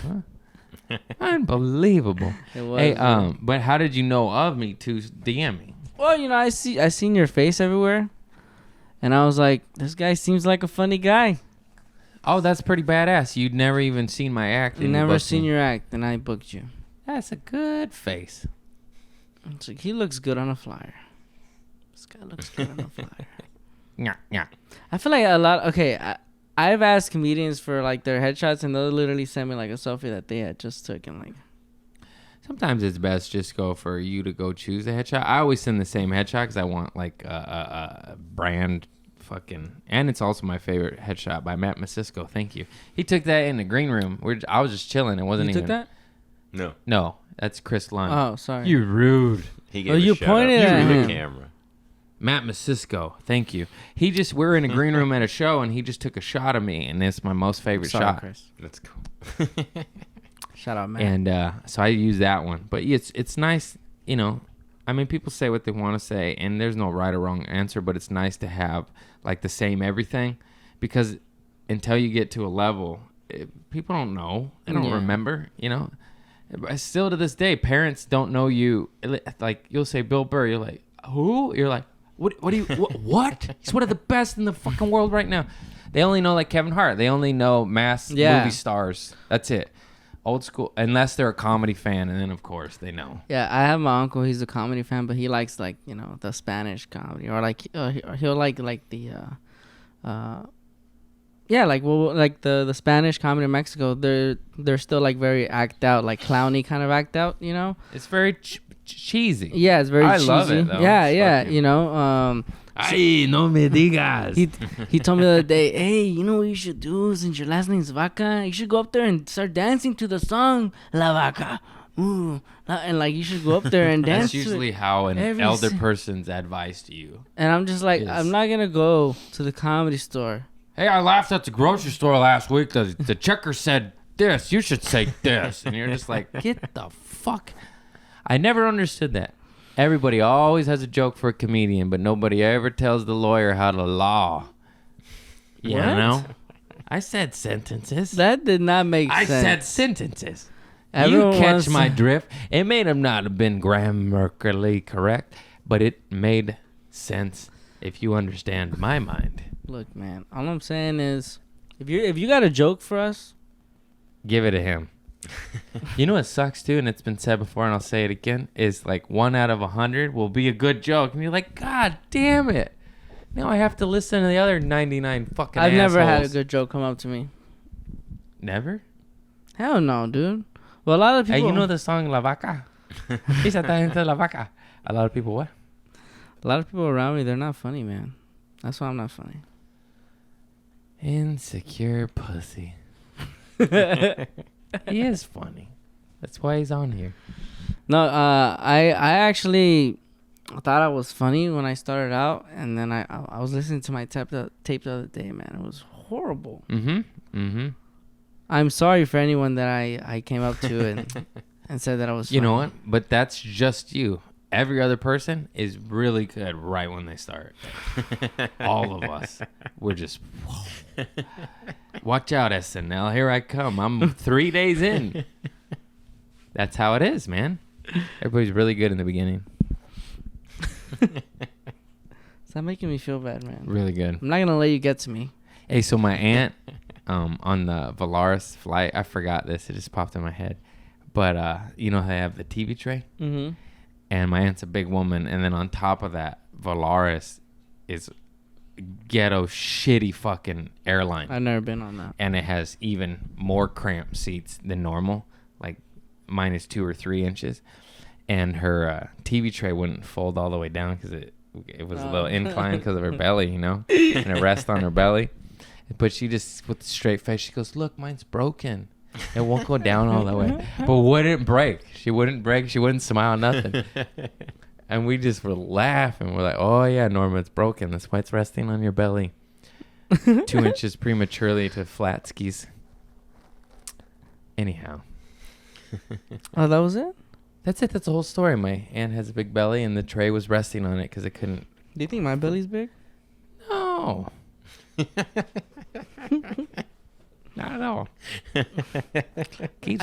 huh? Unbelievable. It was. Hey, but how did you know of me to DM me? Well, you know, I seen your face everywhere, and I was like, this guy seems like a funny guy. Oh, that's pretty badass. You'd never even seen my act. and you Never booked seen me. your act, and I booked you. That's a good face. It's like, he looks good on a flyer. This guy looks good on a flyer. Yeah. I feel like a lot. Okay, I've asked comedians for like their headshots, and they'll literally send me like a selfie that they had just took, and like, Sometimes it's best just go for you to go choose a headshot. I always send the same headshot because I want like a brand fucking, and it's also my favorite headshot by Matt Masisco. Thank you. He took that in the green room. I was just chilling. It wasn't you even. took that? No. No, that's Chris Lund. Oh, sorry. You rude. He Oh, gave you a shout pointed out at to him. the camera. Matt Masisco. Thank you. We're in a green room at a show, and he just took a shot of me, and it's my most favorite Sorry, shot. Chris. That's cool. Shout out, man. And so I use that one. But it's nice, you know. I mean, people say what they want to say, and there's no right or wrong answer, but it's nice to have like the same everything, because until you get to a level, people don't know. They don't Yeah. remember, you know. Still to this day, parents don't know you. Like, you'll say Bill Burr, you're like, who? You're like, What do you what? He's one of the best in the fucking world right now. They only know like Kevin Hart. They only know mass movie stars. That's it. Old school, unless they're a comedy fan, and then of course they know. Yeah, I have my uncle. He's a comedy fan, but he likes like the Spanish comedy, or like he'll like the like the Spanish comedy in Mexico. They're still like very act out, like clowny kind of act out. It's very cheesy. Yeah, it's very cheesy. Love it though. Yeah, It's yeah. fucking- Ay, no me digas. He told me the other day, hey, you know what you should do since your last name's Vaca? You should go up there and start dancing to the song La Vaca. Ooh. And like you should go up there and dance. That's usually how an every elder si- person's advice to you. And I'm just like, Yes. I'm not gonna go to the comedy store. Hey, I laughed at the grocery store last week. The checker said this. You should say this. And you're just like, get the fuck. I never understood that. Everybody always has a joke for a comedian, but nobody ever tells the lawyer how to law. You What? know? I said sentences. That did not make I sense. said sentences. Everyone You catch wants my to- drift. It may have not have been grammatically correct, but it made sense if you understand my mind. Look, man. All I'm saying is, if you got a joke for us, Give it to him. You know what sucks too, and it's been said before, and I'll say it again, is like 1 out of 100 will be a good joke, and you're like, God damn it! Now I have to listen to the other 99 fucking. I've never had a assholes. good joke come up to me. Never. Hell no, dude. Well, a lot of people. Hey, you know the song La Vaca? Esa gente La Vaca. A lot of people what? A lot of people around me, they're not funny, man. That's why I'm not funny. Insecure pussy. He is funny. That's why he's on here. No, I actually thought I was funny when I started out, and then I was listening to my tape the other day, man. It was horrible. I'm sorry for anyone that I came up to and said that I was funny. You know what? But that's just you. Every other person is really good right when they start. All of us. We're just... Watch out, SNL. Here I come. I'm 3 days in. That's how it is, man. Everybody's really good in the beginning. Stop making me feel bad, man. Really good. I'm not going to let you get to me. Hey, so my aunt on the Valaris flight, I forgot this. It just popped in my head. But, you know how they have the TV tray? Mm-hmm. And my aunt's a big woman. And then on top of that, Valaris is ghetto shitty fucking airline. I've never been on that. And it has even more cramped seats than normal, like minus 2 or 3 inches. And her TV tray wouldn't fold all the way down because it was a little inclined because of her belly, you know, and it rests on her belly. But she just, with a straight face, she goes, "Look, mine's broken. It won't go down all the way." But wouldn't break. She wouldn't break. She wouldn't smile, nothing. And we just were laughing. We're like, "Oh, yeah, Norma, it's broken. That's why it's resting on your belly." 2 inches prematurely to flat skis. Anyhow. Oh, that was it? That's it. That's the whole story. My aunt has a big belly, and the tray was resting on it because it couldn't. Do you think my belly's big? No. Not at all. Keep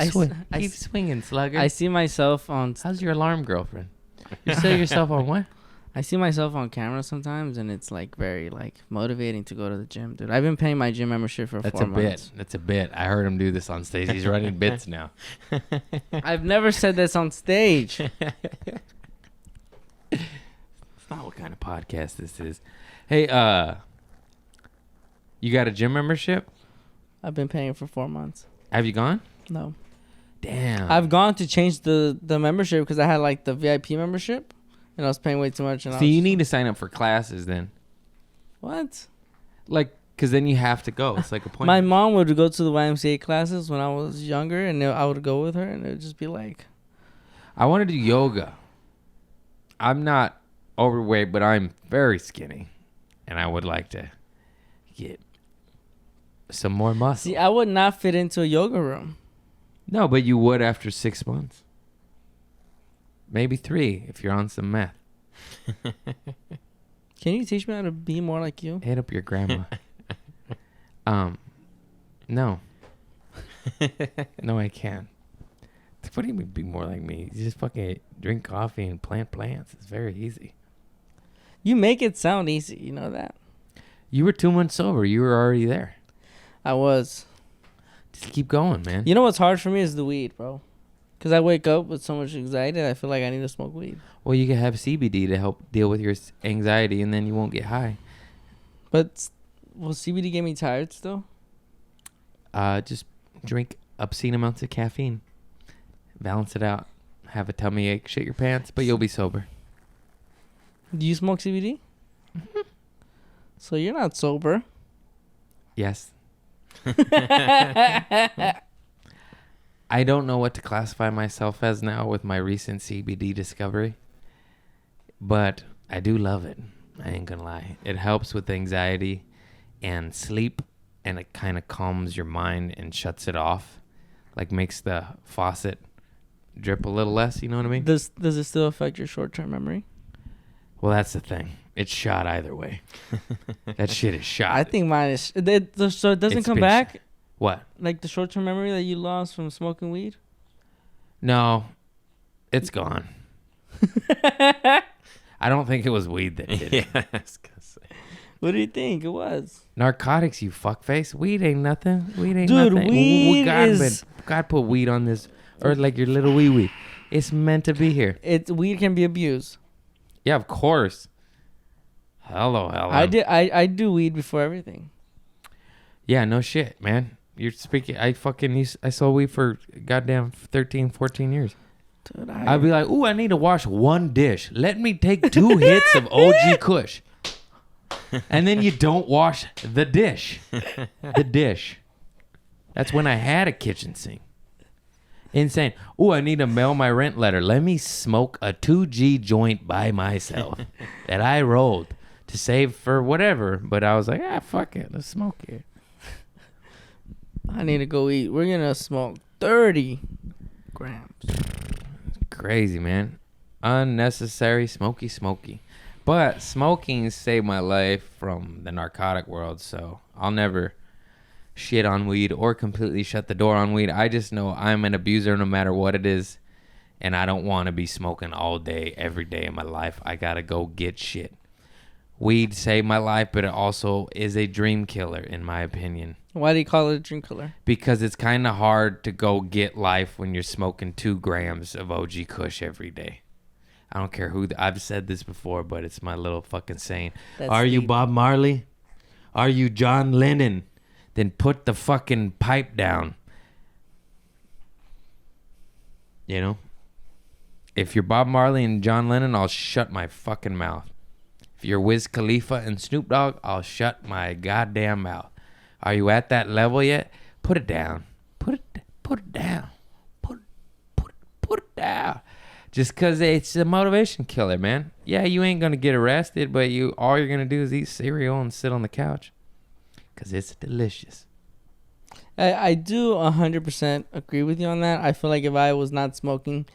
swinging, slugger. I see myself on... How's your alarm, girlfriend? You set yourself on what? I see myself on camera sometimes, and it's like very like motivating to go to the gym, dude. I've been paying my gym membership for That's 4 a months. bit. That's a bit. I heard him do this on stage. He's running bits now. I've never said this on stage. It's not what kind of podcast this is. Hey, you got a gym membership? I've been paying for 4 months. Have you gone? No. Damn. I've gone to change the membership because I had like the VIP membership, and I was paying way too much. And So you need to sign up for classes then. What? Like, because then you have to go. It's like a point. My mom would go to the YMCA classes when I was younger, and I would go with her, and it would just be like... I want to do yoga. I'm not overweight, but I'm very skinny. And I would like to get some more muscle. See, I would not fit into a yoga room. No, but you would after 6 months. Maybe 3 if you're on some meth. Can you teach me how to be more like you? Hit up your grandma. No. No, I can't. What do you mean be more like me? You just fucking drink coffee and plant plants. It's very easy. You make it sound easy. You know that? You were 2 months sober. You were already there. I was. Just keep going, man. You know what's hard for me is the weed, bro. Because I wake up with so much anxiety, I feel like I need to smoke weed. Well, you can have CBD to help deal with your anxiety, and then you won't get high. But will CBD get me tired still? Just drink obscene amounts of caffeine. Balance it out. Have a tummy ache, shit your pants, but you'll be sober. Do you smoke CBD? So you're not sober. Yes. I don't know what to classify myself as now with my recent CBD discovery, but I do love it. I ain't gonna lie. It helps with anxiety and sleep, and it kind of calms your mind and shuts it off, like makes the faucet drip a little less. You know what I mean? Does it still affect your short-term memory? Well, that's the thing. It's shot either way. That shit is shot. I think mine is. So it doesn't It's come been back? What? Like the short-term memory that you lost from smoking weed? No, it's gone. I don't think it was weed that did it. Yeah, I was gonna say. What do you think it was? Narcotics, you fuckface. Weed ain't nothing. Weed ain't Dude, nothing. weed is- God put weed on this, or like your little wee wee. It's meant to be here. Weed can be abused. Yeah, of course. Hello. I do weed before everything. Yeah, no shit, man. You're speaking. I sold weed for goddamn 13, 14 years. Dude, I'd be like, ooh, I need to wash one dish. Let me take 2 hits of OG Kush. And then you don't wash the dish. The dish. That's when I had a kitchen sink. Insane. Ooh, I need to mail my rent letter. Let me smoke a 2G joint by myself that I rolled to save for whatever. But I was like, fuck it. Let's smoke it. I need to go eat. We're going to smoke 30 grams. Crazy, man. Unnecessary smoky. But smoking saved my life from the narcotic world, so I'll never shit on weed or completely shut the door on weed. I just know I'm an abuser no matter what it is, and I don't want to be smoking all day, every day of my life. I got to go get shit. Weed saved my life, but it also is a dream killer, in my opinion. Why do you call it a dream killer? Because it's kind of hard to go get life when you're smoking 2 grams of OG Kush every day. I don't care who. I've said this before, but it's my little fucking saying. That's Are you deep. Bob Marley? Are you John Lennon? Then put the fucking pipe down. You know? If you're Bob Marley and John Lennon, I'll shut my fucking mouth. If you're Wiz Khalifa and Snoop Dogg, I'll shut my goddamn mouth. Are you at that level yet? Put it down. Put it down. Put it down. Just because it's a motivation killer, man. Yeah, you ain't going to get arrested, but all you're going to do is eat cereal and sit on the couch. Because it's delicious. I do 100% agree with you on that. I feel like if I was not smoking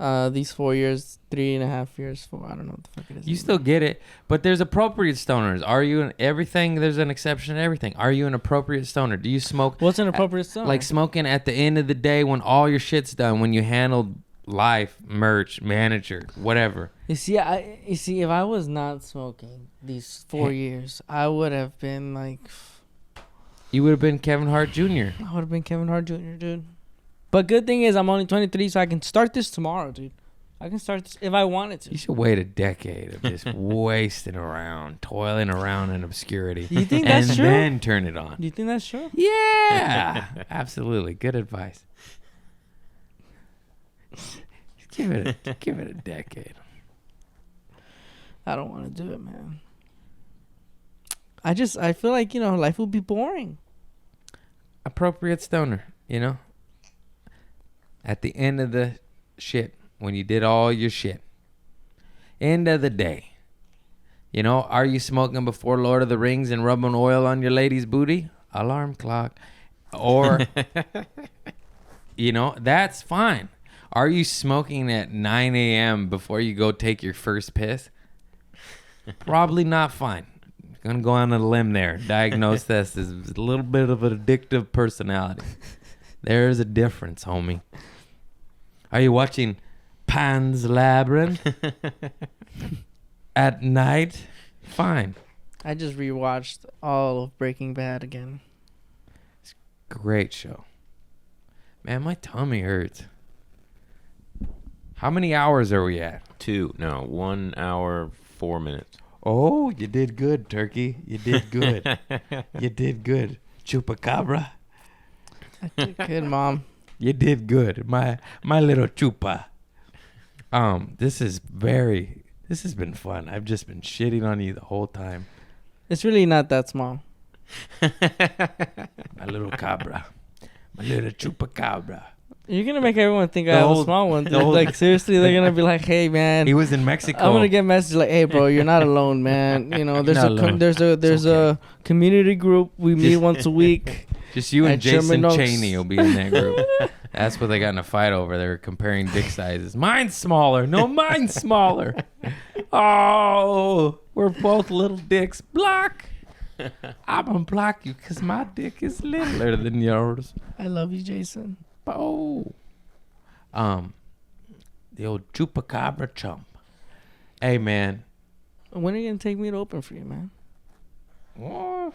these 4 years, 3.5 years, I don't know what the fuck it is. You still get it, but there's appropriate stoners. Are you in everything? There's an exception to everything. Are you an appropriate stoner? Do you smoke? What's an appropriate stoner? Like smoking at the end of the day when all your shit's done, when you handled life, merch, manager, whatever. You see, if I was not smoking these 4 years, I would have been like... You would have been Kevin Hart Jr. I would have been Kevin Hart Jr., dude. But good thing is I'm only 23, so I can start this tomorrow, dude. I can start this if I wanted to. You should wait a decade of just wasting around, toiling around in obscurity. You think that's true? And then turn it on. Do you think that's true? Yeah, absolutely. Good advice. Give it a decade. I don't want to do it, man. I feel like, life will be boring. Appropriate stoner, At the end of the shit, when you did all your shit. End of the day. Are you smoking before Lord of the Rings and rubbing oil on your lady's booty? Alarm clock. Or, that's fine. Are you smoking at 9 a.m. before you go take your first piss? Probably not fine. Gonna go on a limb there. Diagnose this as a little bit of an addictive personality. There's a difference, homie. Are you watching Pan's Labyrinth at night Fine. I just rewatched all of Breaking Bad again. Great show. Man, my tummy hurts. How many hours are we at? 1 hour, 4 minutes. Oh, you did good, Turkey. You did good. You did good. Chupacabra. I did good, Mom. You did good. My little chupa. This has been fun. I've just been shitting on you the whole time. It's really not that small. My little cabra. My little chupacabra. You're gonna make everyone think I have a small one. Dude. Like seriously, they're gonna be like, "Hey, man." He was in Mexico. I'm gonna get messages like, "Hey, bro, you're not alone, man. You know, there's Not alone. there's a community group. We meet once a week." Just you and At Sherman Jason Oaks. Chaney will be in that group. That's what they got in a fight over. They were comparing dick sizes. Mine's smaller. No, mine's smaller. Oh, we're both little dicks. Block. I'm gonna block you because my dick is littler than yours. I love you, Jason. Oh. The old chupacabra chump. Hey, man. When are you gonna take me to open for you, man? Oh.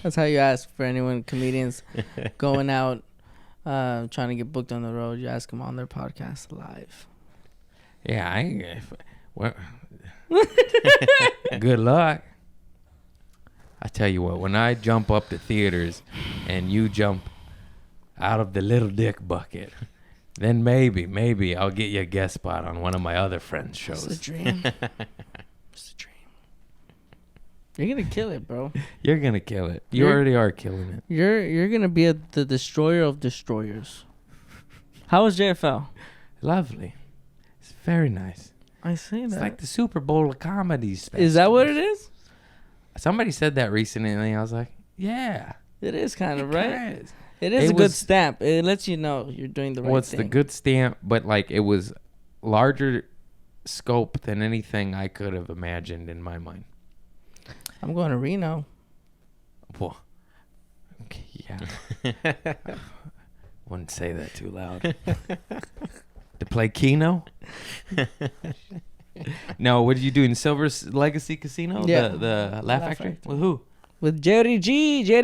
That's how you ask for anyone comedians going out, trying to get booked on the road. You ask them on their podcast live. Yeah, well, good luck. I tell you what, when I jump up to theaters and you jump out of the little dick bucket, then maybe I'll get you a guest spot on one of my other friends' shows. It's a dream. It's a dream. You're gonna kill it, bro. You're gonna kill it. You You're- already are killing it. You're gonna be the destroyer of destroyers. How was JFL? Lovely. It's very nice. I say It's that. like the Super Bowl of comedies. Is that what it is? Somebody said that recently, and I was like, yeah. It is kind of, right? It is. It is It a good was- stamp. It lets you know you're doing the right What's thing. the good stamp? But like it was larger scope than anything I could have imagined in my mind. I'm going to Reno. Whoa. Okay, yeah. Wouldn't say that too loud. To play Keno? No, what did you do in Silver's Legacy Casino? Yeah. The Laugh Factory? Factory. With who? With Jerry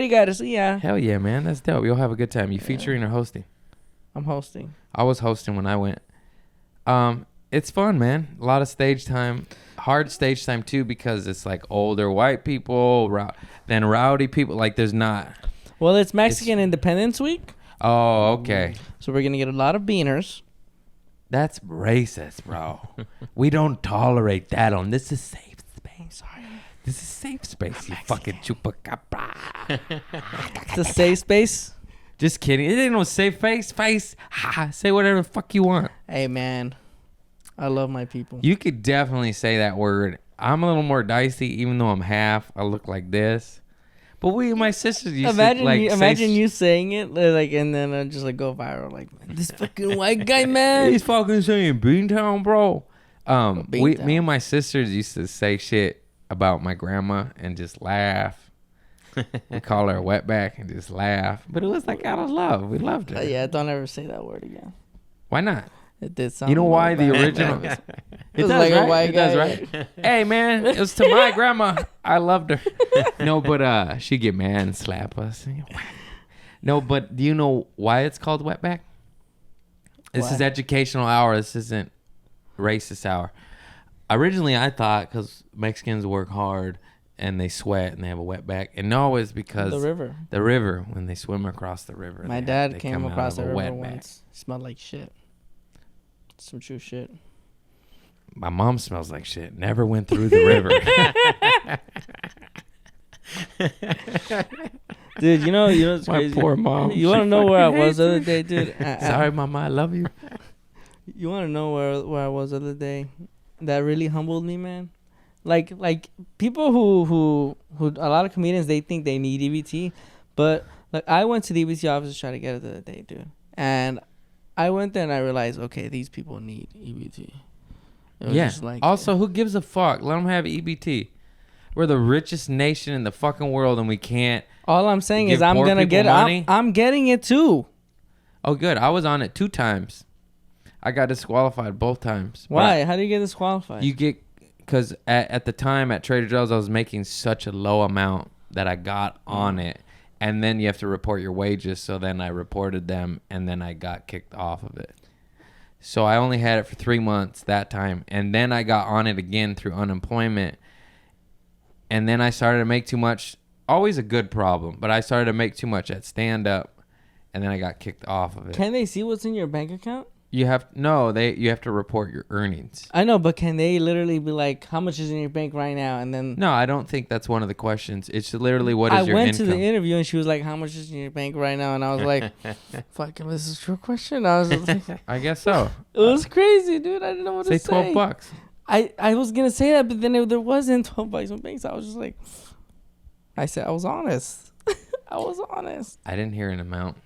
Garcia. Hell yeah, man. That's dope. You'll have a good time. You featuring or hosting? I'm hosting. I was hosting when I went. It's fun, man. A lot of stage time. Hard stage time too because it's like older white people, then rowdy people. Like there's not. Well, it's Mexican Independence Week, Oh, okay. so we're gonna get a lot of beaners. That's racist, bro. We don't tolerate that on this is safe space. This is safe space, you fucking chupacabra. It's a safe space. Just kidding. It ain't no safe face. Ha, say whatever the fuck you want. Hey, man, I love my people. You could definitely say that word. I'm a little more dicey, even though I'm half. I look like this. But we and my sisters used Imagine to like imagine you saying it like, and then just like go viral like this fucking white guy, man. He's fucking saying Beantown, bro. Me Beantown. and my sisters used to say shit about my grandma and just laugh. We call her a wetback and just laugh. But it was like out of love. We loved her. Yeah, don't ever say that word again. Why not? It did sound. You know a why little the bad. original? It It was does, like a right? white It does, guy. right? Hey, man, it was to my grandma. I loved her. No, but she'd get mad and slap us. No, but do you know why it's called wetback? This is Why? educational hour. This isn't racist hour. Originally, I thought because Mexicans work hard and they sweat and they have a wetback. And no, it's because The river. the river, when they swim across the river. My they dad came come out across of the a river wetback. once. Smelled like shit. Some true shit. My mom smells like shit. Never went through the river. Dude, you know what's My crazy? poor mom. You want to She know where I fucking was the other hates day, dude? Sorry, mama, I love you. You want to know where I was the other day? That really humbled me, man. Like people who a lot of comedians, they think they need EBT, but like I went to the EBT office to try to get it the other day, dude, and I went there and I realized, okay, these people need EBT. It was Yeah. just like, Also, who gives a fuck? Let them have EBT. We're the richest nation in the fucking world, and we can't. all I'm saying give is I'm poor gonna people get it. money? I'm getting it too. Oh, good. I was on it 2 times. I got disqualified both times. But Why? How do you get disqualified? You get because at the time at Trader Joe's, I was making such a low amount that I got on it. And then you have to report your wages. So then I reported them, and then I got kicked off of it. So I only had it for 3 months that time. And then I got on it again through unemployment. And then I started to make too much. Always a good problem. But I started to make too much at stand-up. And then I got kicked off of it. Can they see what's in your bank account? You have to report your earnings. I know, but can they literally be like, how much is in your bank right now? And then No, I don't think that's one of the questions. It's literally what is your I went income. to the interview and she was like, how much is in your bank right now? And I was like, fucking, this is a true question. I was just like, I guess so. it was crazy, dude. I didn't know what Say to say. $12. I was going to say that, but then there wasn't $12 in banks. I was just like, I said, I was honest. I was honest. I didn't hear an amount.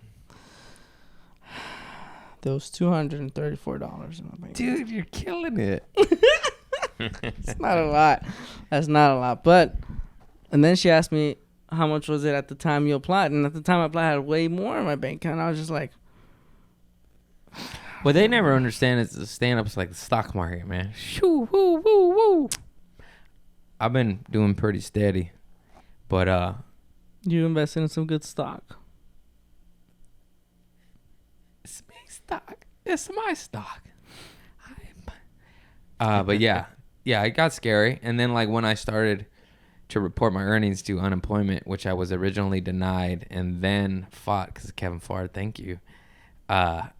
There was $234 in my bank. Dude, you're killing it. It's not a lot. That's not a lot. But, and then she asked me, how much was it at the time you applied? And at the time I applied, I had way more in my bank account. I was just like, What they never understand is the stand-up's like the stock market, man. Shoo, woo, woo, woo. I've been doing pretty steady. But, you invested in some good stock. it's me stock. It's my stock. But yeah, it got scary. And then like when I started to report my earnings to unemployment, which I was originally denied and then fought because Kevin Fard, thank you. Then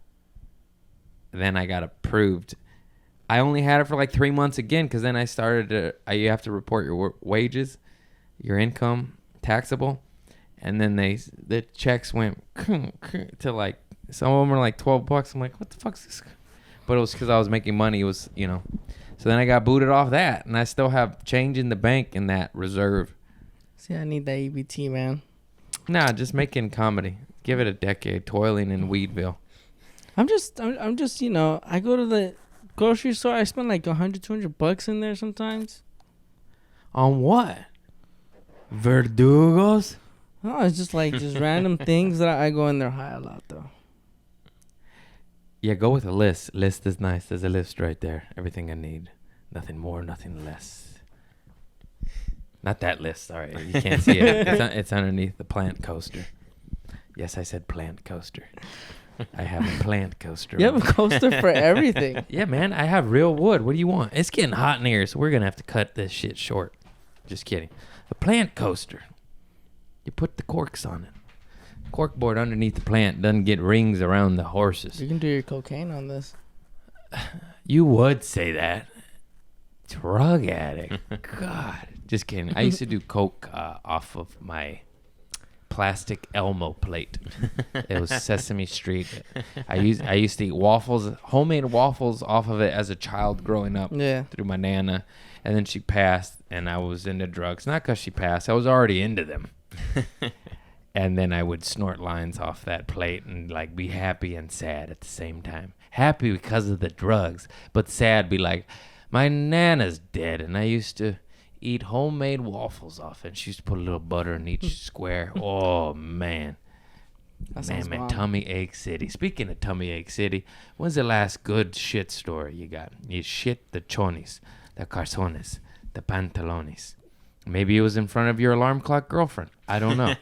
I got approved. I only had it for like 3 months again because then I started to, you have to report your wages, your income, taxable. And then the checks went to like, some of them were like $12. I'm like, what the fuck's this? But it was because I was making money. It was, So then I got booted off that. And I still have change in the bank in that reserve. See, I need that EBT, man. Nah, just making comedy. Give it a decade, toiling in Weedville. I'm just, I go to the grocery store. I spend like $100-200 in there sometimes. On what? Verdugos? No, it's just like just random things that I go in there high a lot though. Yeah, go with a list. List is nice. There's a list right there. Everything I need. Nothing more, nothing less. Not that list. Sorry, you can't see it. It's underneath the plant coaster. Yes, I said plant coaster. I have a plant coaster. You have a coaster for everything. Yeah, man. I have real wood. What do you want? It's getting hot in here, so we're going to have to cut this shit short. Just kidding. A plant coaster. You put the corks on it. Corkboard underneath the plant doesn't get rings around the horses. You can do your cocaine on this. You would say that. Drug addict. God. Just kidding. I used to do coke off of my plastic Elmo plate. It was Sesame Street. I used to eat waffles, homemade waffles off of it as a child growing up. Yeah. Through my nana. And then she passed and I was into drugs. Not because she passed. I was already into them. And then I would snort lines off that plate and like be happy and sad at the same time. Happy because of the drugs, but sad be like, my nana's dead. And I used to eat homemade waffles off it. She used to put a little butter in each square. Oh, man. Man, tummy ache city. Speaking of tummy ache city, when's the last good shit story you got? You shit the chonis, the calzones, the pantalones. Maybe it was in front of your alarm clock girlfriend. I don't know.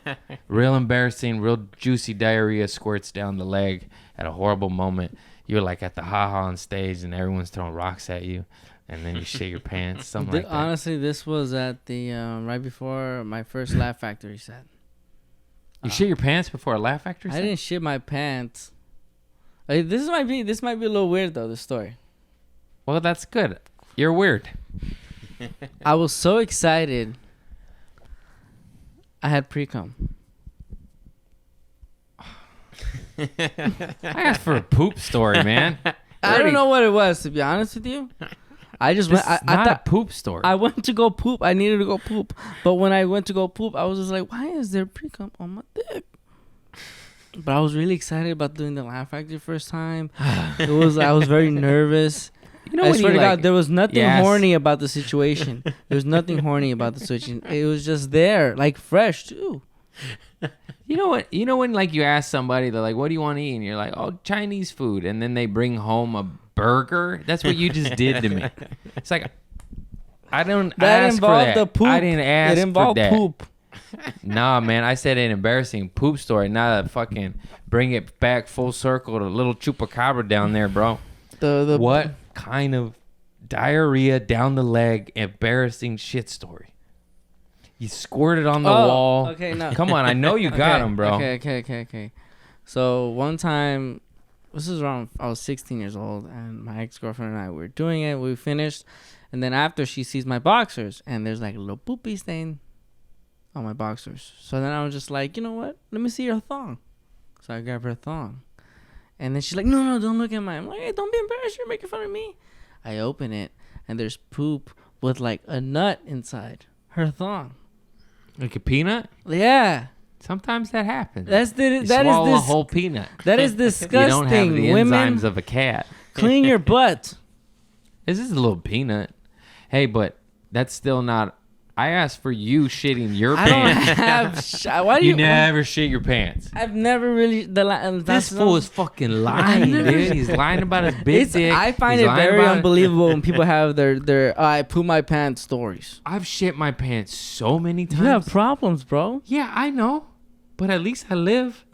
Real embarrassing, real juicy diarrhea squirts down the leg at a horrible moment. You're like at the ha-ha on stage and everyone's throwing rocks at you. And then you shit your pants, something like that. Honestly, this was at the, right before my first Laugh Factory set. You shit your pants before a Laugh Factory set? I didn't shit my pants. Like, this might be a little weird though, this story. Well, that's good. You're weird. I was so excited. I had pre-cum. I asked for a poop story, man. I don't know what it was, to be honest with you. I just went. I not thought a poop story. I went to go poop. I needed to go poop, but when I went to go poop, I was just like, "Why is there pre-cum on my dick?" But I was really excited about doing the Laugh Factory first time. I was very nervous. I swear to God, there was nothing horny about the situation. There was nothing horny about the situation. It was just there, like fresh too. You know what? You know when like you ask somebody, they're like, "What do you want to eat?" And you're like, "Oh, Chinese food," and then they bring home a burger. That's what you just did to me. It's like, I don't That ask for involved that. the poop. I didn't ask It involved for that. poop. Nah, man, I said an embarrassing poop story. Not a fucking bring it back full circle to little chupacabra down there, bro. The What kind of diarrhea down the leg embarrassing shit story? You squirted on the wall. Okay, no. Come on, I know you got him, bro. Okay. So one time, this is around, I was 16 years old, and my ex-girlfriend and I were doing it. We finished, and then after she sees my boxers, and there's like a little poopy stain on my boxers. So then I was just like, you know what? Let me see your thong. So I grabbed her thong, and then she's like, no, don't look at mine. I'm like, hey, don't be embarrassed. You're making fun of me. I open it, and there's poop with like a nut inside her thong. Like a peanut? Yeah. Sometimes that happens. That you is swallow a this. whole peanut. That is disgusting. You don't have the Women, enzymes of a cat. clean your butt. This is a little peanut. Hey, but that's still not. I asked for you shitting your I don't pants. have. Why do You you? never shit your pants. I've never really. This fool is fucking lying, dude. He's lying about his big dick. I find He's it lying very about unbelievable when people have their I poop my pants stories. I've shit my pants so many times. You have problems, bro. Yeah, I know. But at least I live.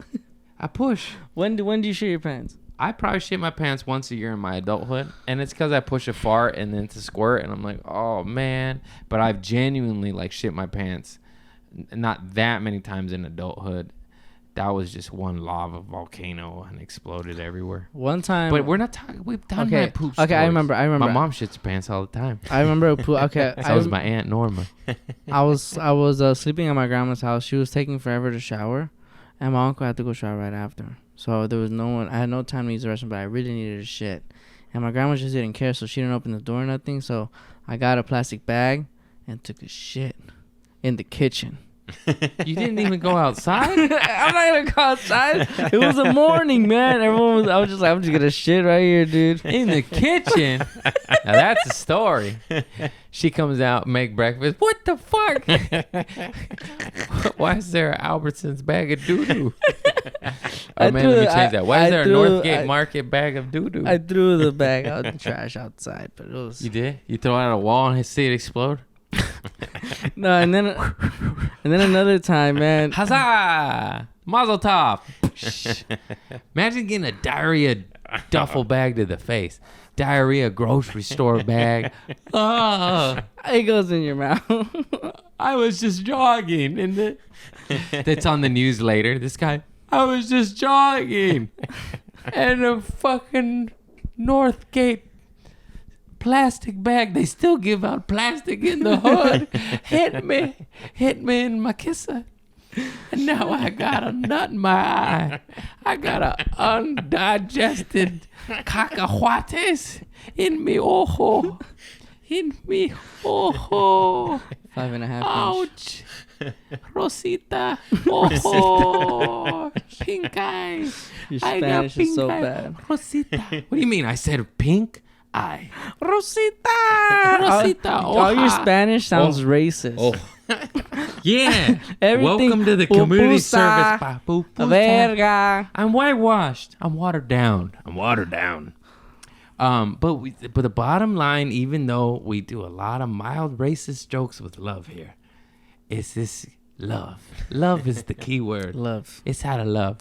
I push. When do you shit your pants? I probably shit my pants once a year in my adulthood, and it's because I push a fart and then it's a squirt, and I'm like, oh man. But I've genuinely like shit my pants, not that many times in adulthood. That was just one lava volcano and exploded everywhere. One time, But we're not talking. We've done Okay, my poop. okay, I stories. remember. My mom shits her pants all the time. I remember a poop. Okay, So was my aunt Norma. I was sleeping at my grandma's house. She was taking forever to shower, and my uncle had to go shower right after. So there was no one. I had no time to use the restroom, but I really needed a shit. And my grandma just didn't care, so she didn't open the door or nothing. So I got a plastic bag and took a shit in the kitchen. You didn't even go outside? I'm not gonna go outside. It was a morning, man. I was just like, I'm just gonna shit right here, dude. In the kitchen? Now that's a story. She comes out, make breakfast. What the fuck? Why is there an Albertsons bag of doo-doo? Oh, man, let me change that. Why is there a Northgate Market bag of doo-doo? I threw the bag out the trash outside, but it was You did? You throw it at a wall and see it explode? no. And then another time, man. Huzzah! Mazel tov! Imagine getting a diarrhea duffel bag to the face. Diarrhea grocery store bag. Oh, It goes in your mouth. I was just jogging. And that's on the news later. This guy, I was just jogging. And a fucking Northgate plastic bag. They still give out plastic in the hood. Hit me in my kisser. And now I got a nut in my eye. I got a undigested cacahuates in me ojo. In me ojo. 5.5 inch. Ouch. Rosita. Ojo. Pink eye. Your I got Spanish pink is so eye. bad. Rosita. What do you mean? I said pink eye. Rosita. Rosita. All your Oja. Spanish sounds racist. Yeah. Everything. Welcome to the community Pupusa, service. Pupusa. Verga. I'm whitewashed. I'm watered down. But the bottom line, even though we do a lot of mild racist jokes with love here, is this love. Love is the key word. Love. It's how to love.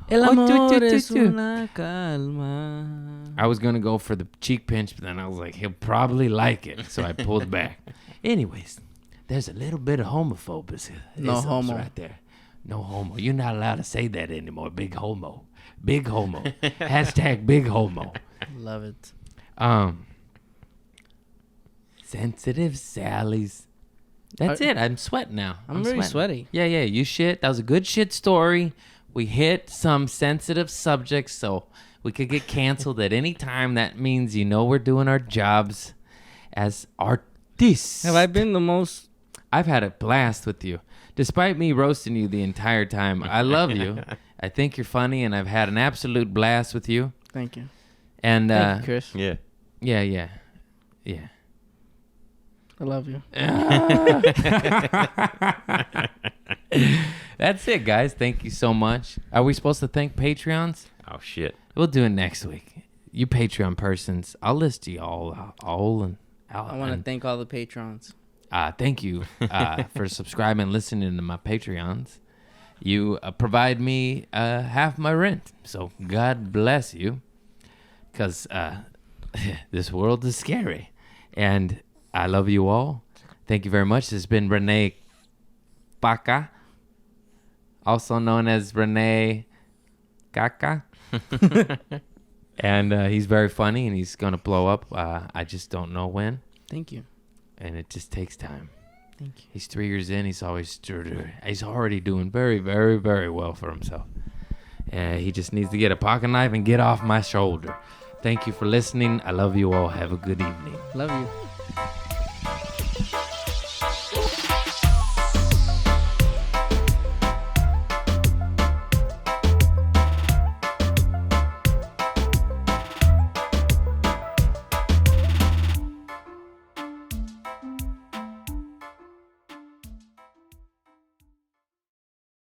El Oh, amor do. es una calma. I was gonna go for the cheek pinch, but then I was like, he'll probably like it, so I pulled back. Anyways, there's a little bit of homophobia. No homo. right there. No homo. You're not allowed to say that anymore. Big homo. Big homo. Hashtag big homo. Love it. Sensitive Sally's. That's it. I'm sweating now. I'm very sweating. sweaty. Yeah. You shit. That was a good shit story. We hit some sensitive subjects, so we could get canceled at any time. That means we're doing our jobs as artists. Have I been the most? I've had a blast with you. Despite me roasting you the entire time, I love you. I think you're funny, and I've had an absolute blast with you. Thank you. And Thank you, Chris. Yeah. yeah. I love you. That's it, guys. Thank you so much. Are we supposed to thank Patreons? Oh shit. We'll do it next week. You Patreon persons, I'll list you all and I want to thank all the patrons. Thank you for subscribing and listening to my Patreons. You provide me half my rent. So God bless you. Because this world is scary. And I love you all. Thank you very much. This has been Rene Vaca, also known as Rene Caca. And he's very funny, and he's going to blow up. I just don't know when. Thank you. And it just takes time. Thank you. He's 3 years in. He's already doing very, very, very well for himself. And he just needs to get a pocket knife and get off my shoulder. Thank you for listening. I love you all. Have a good evening. Love you.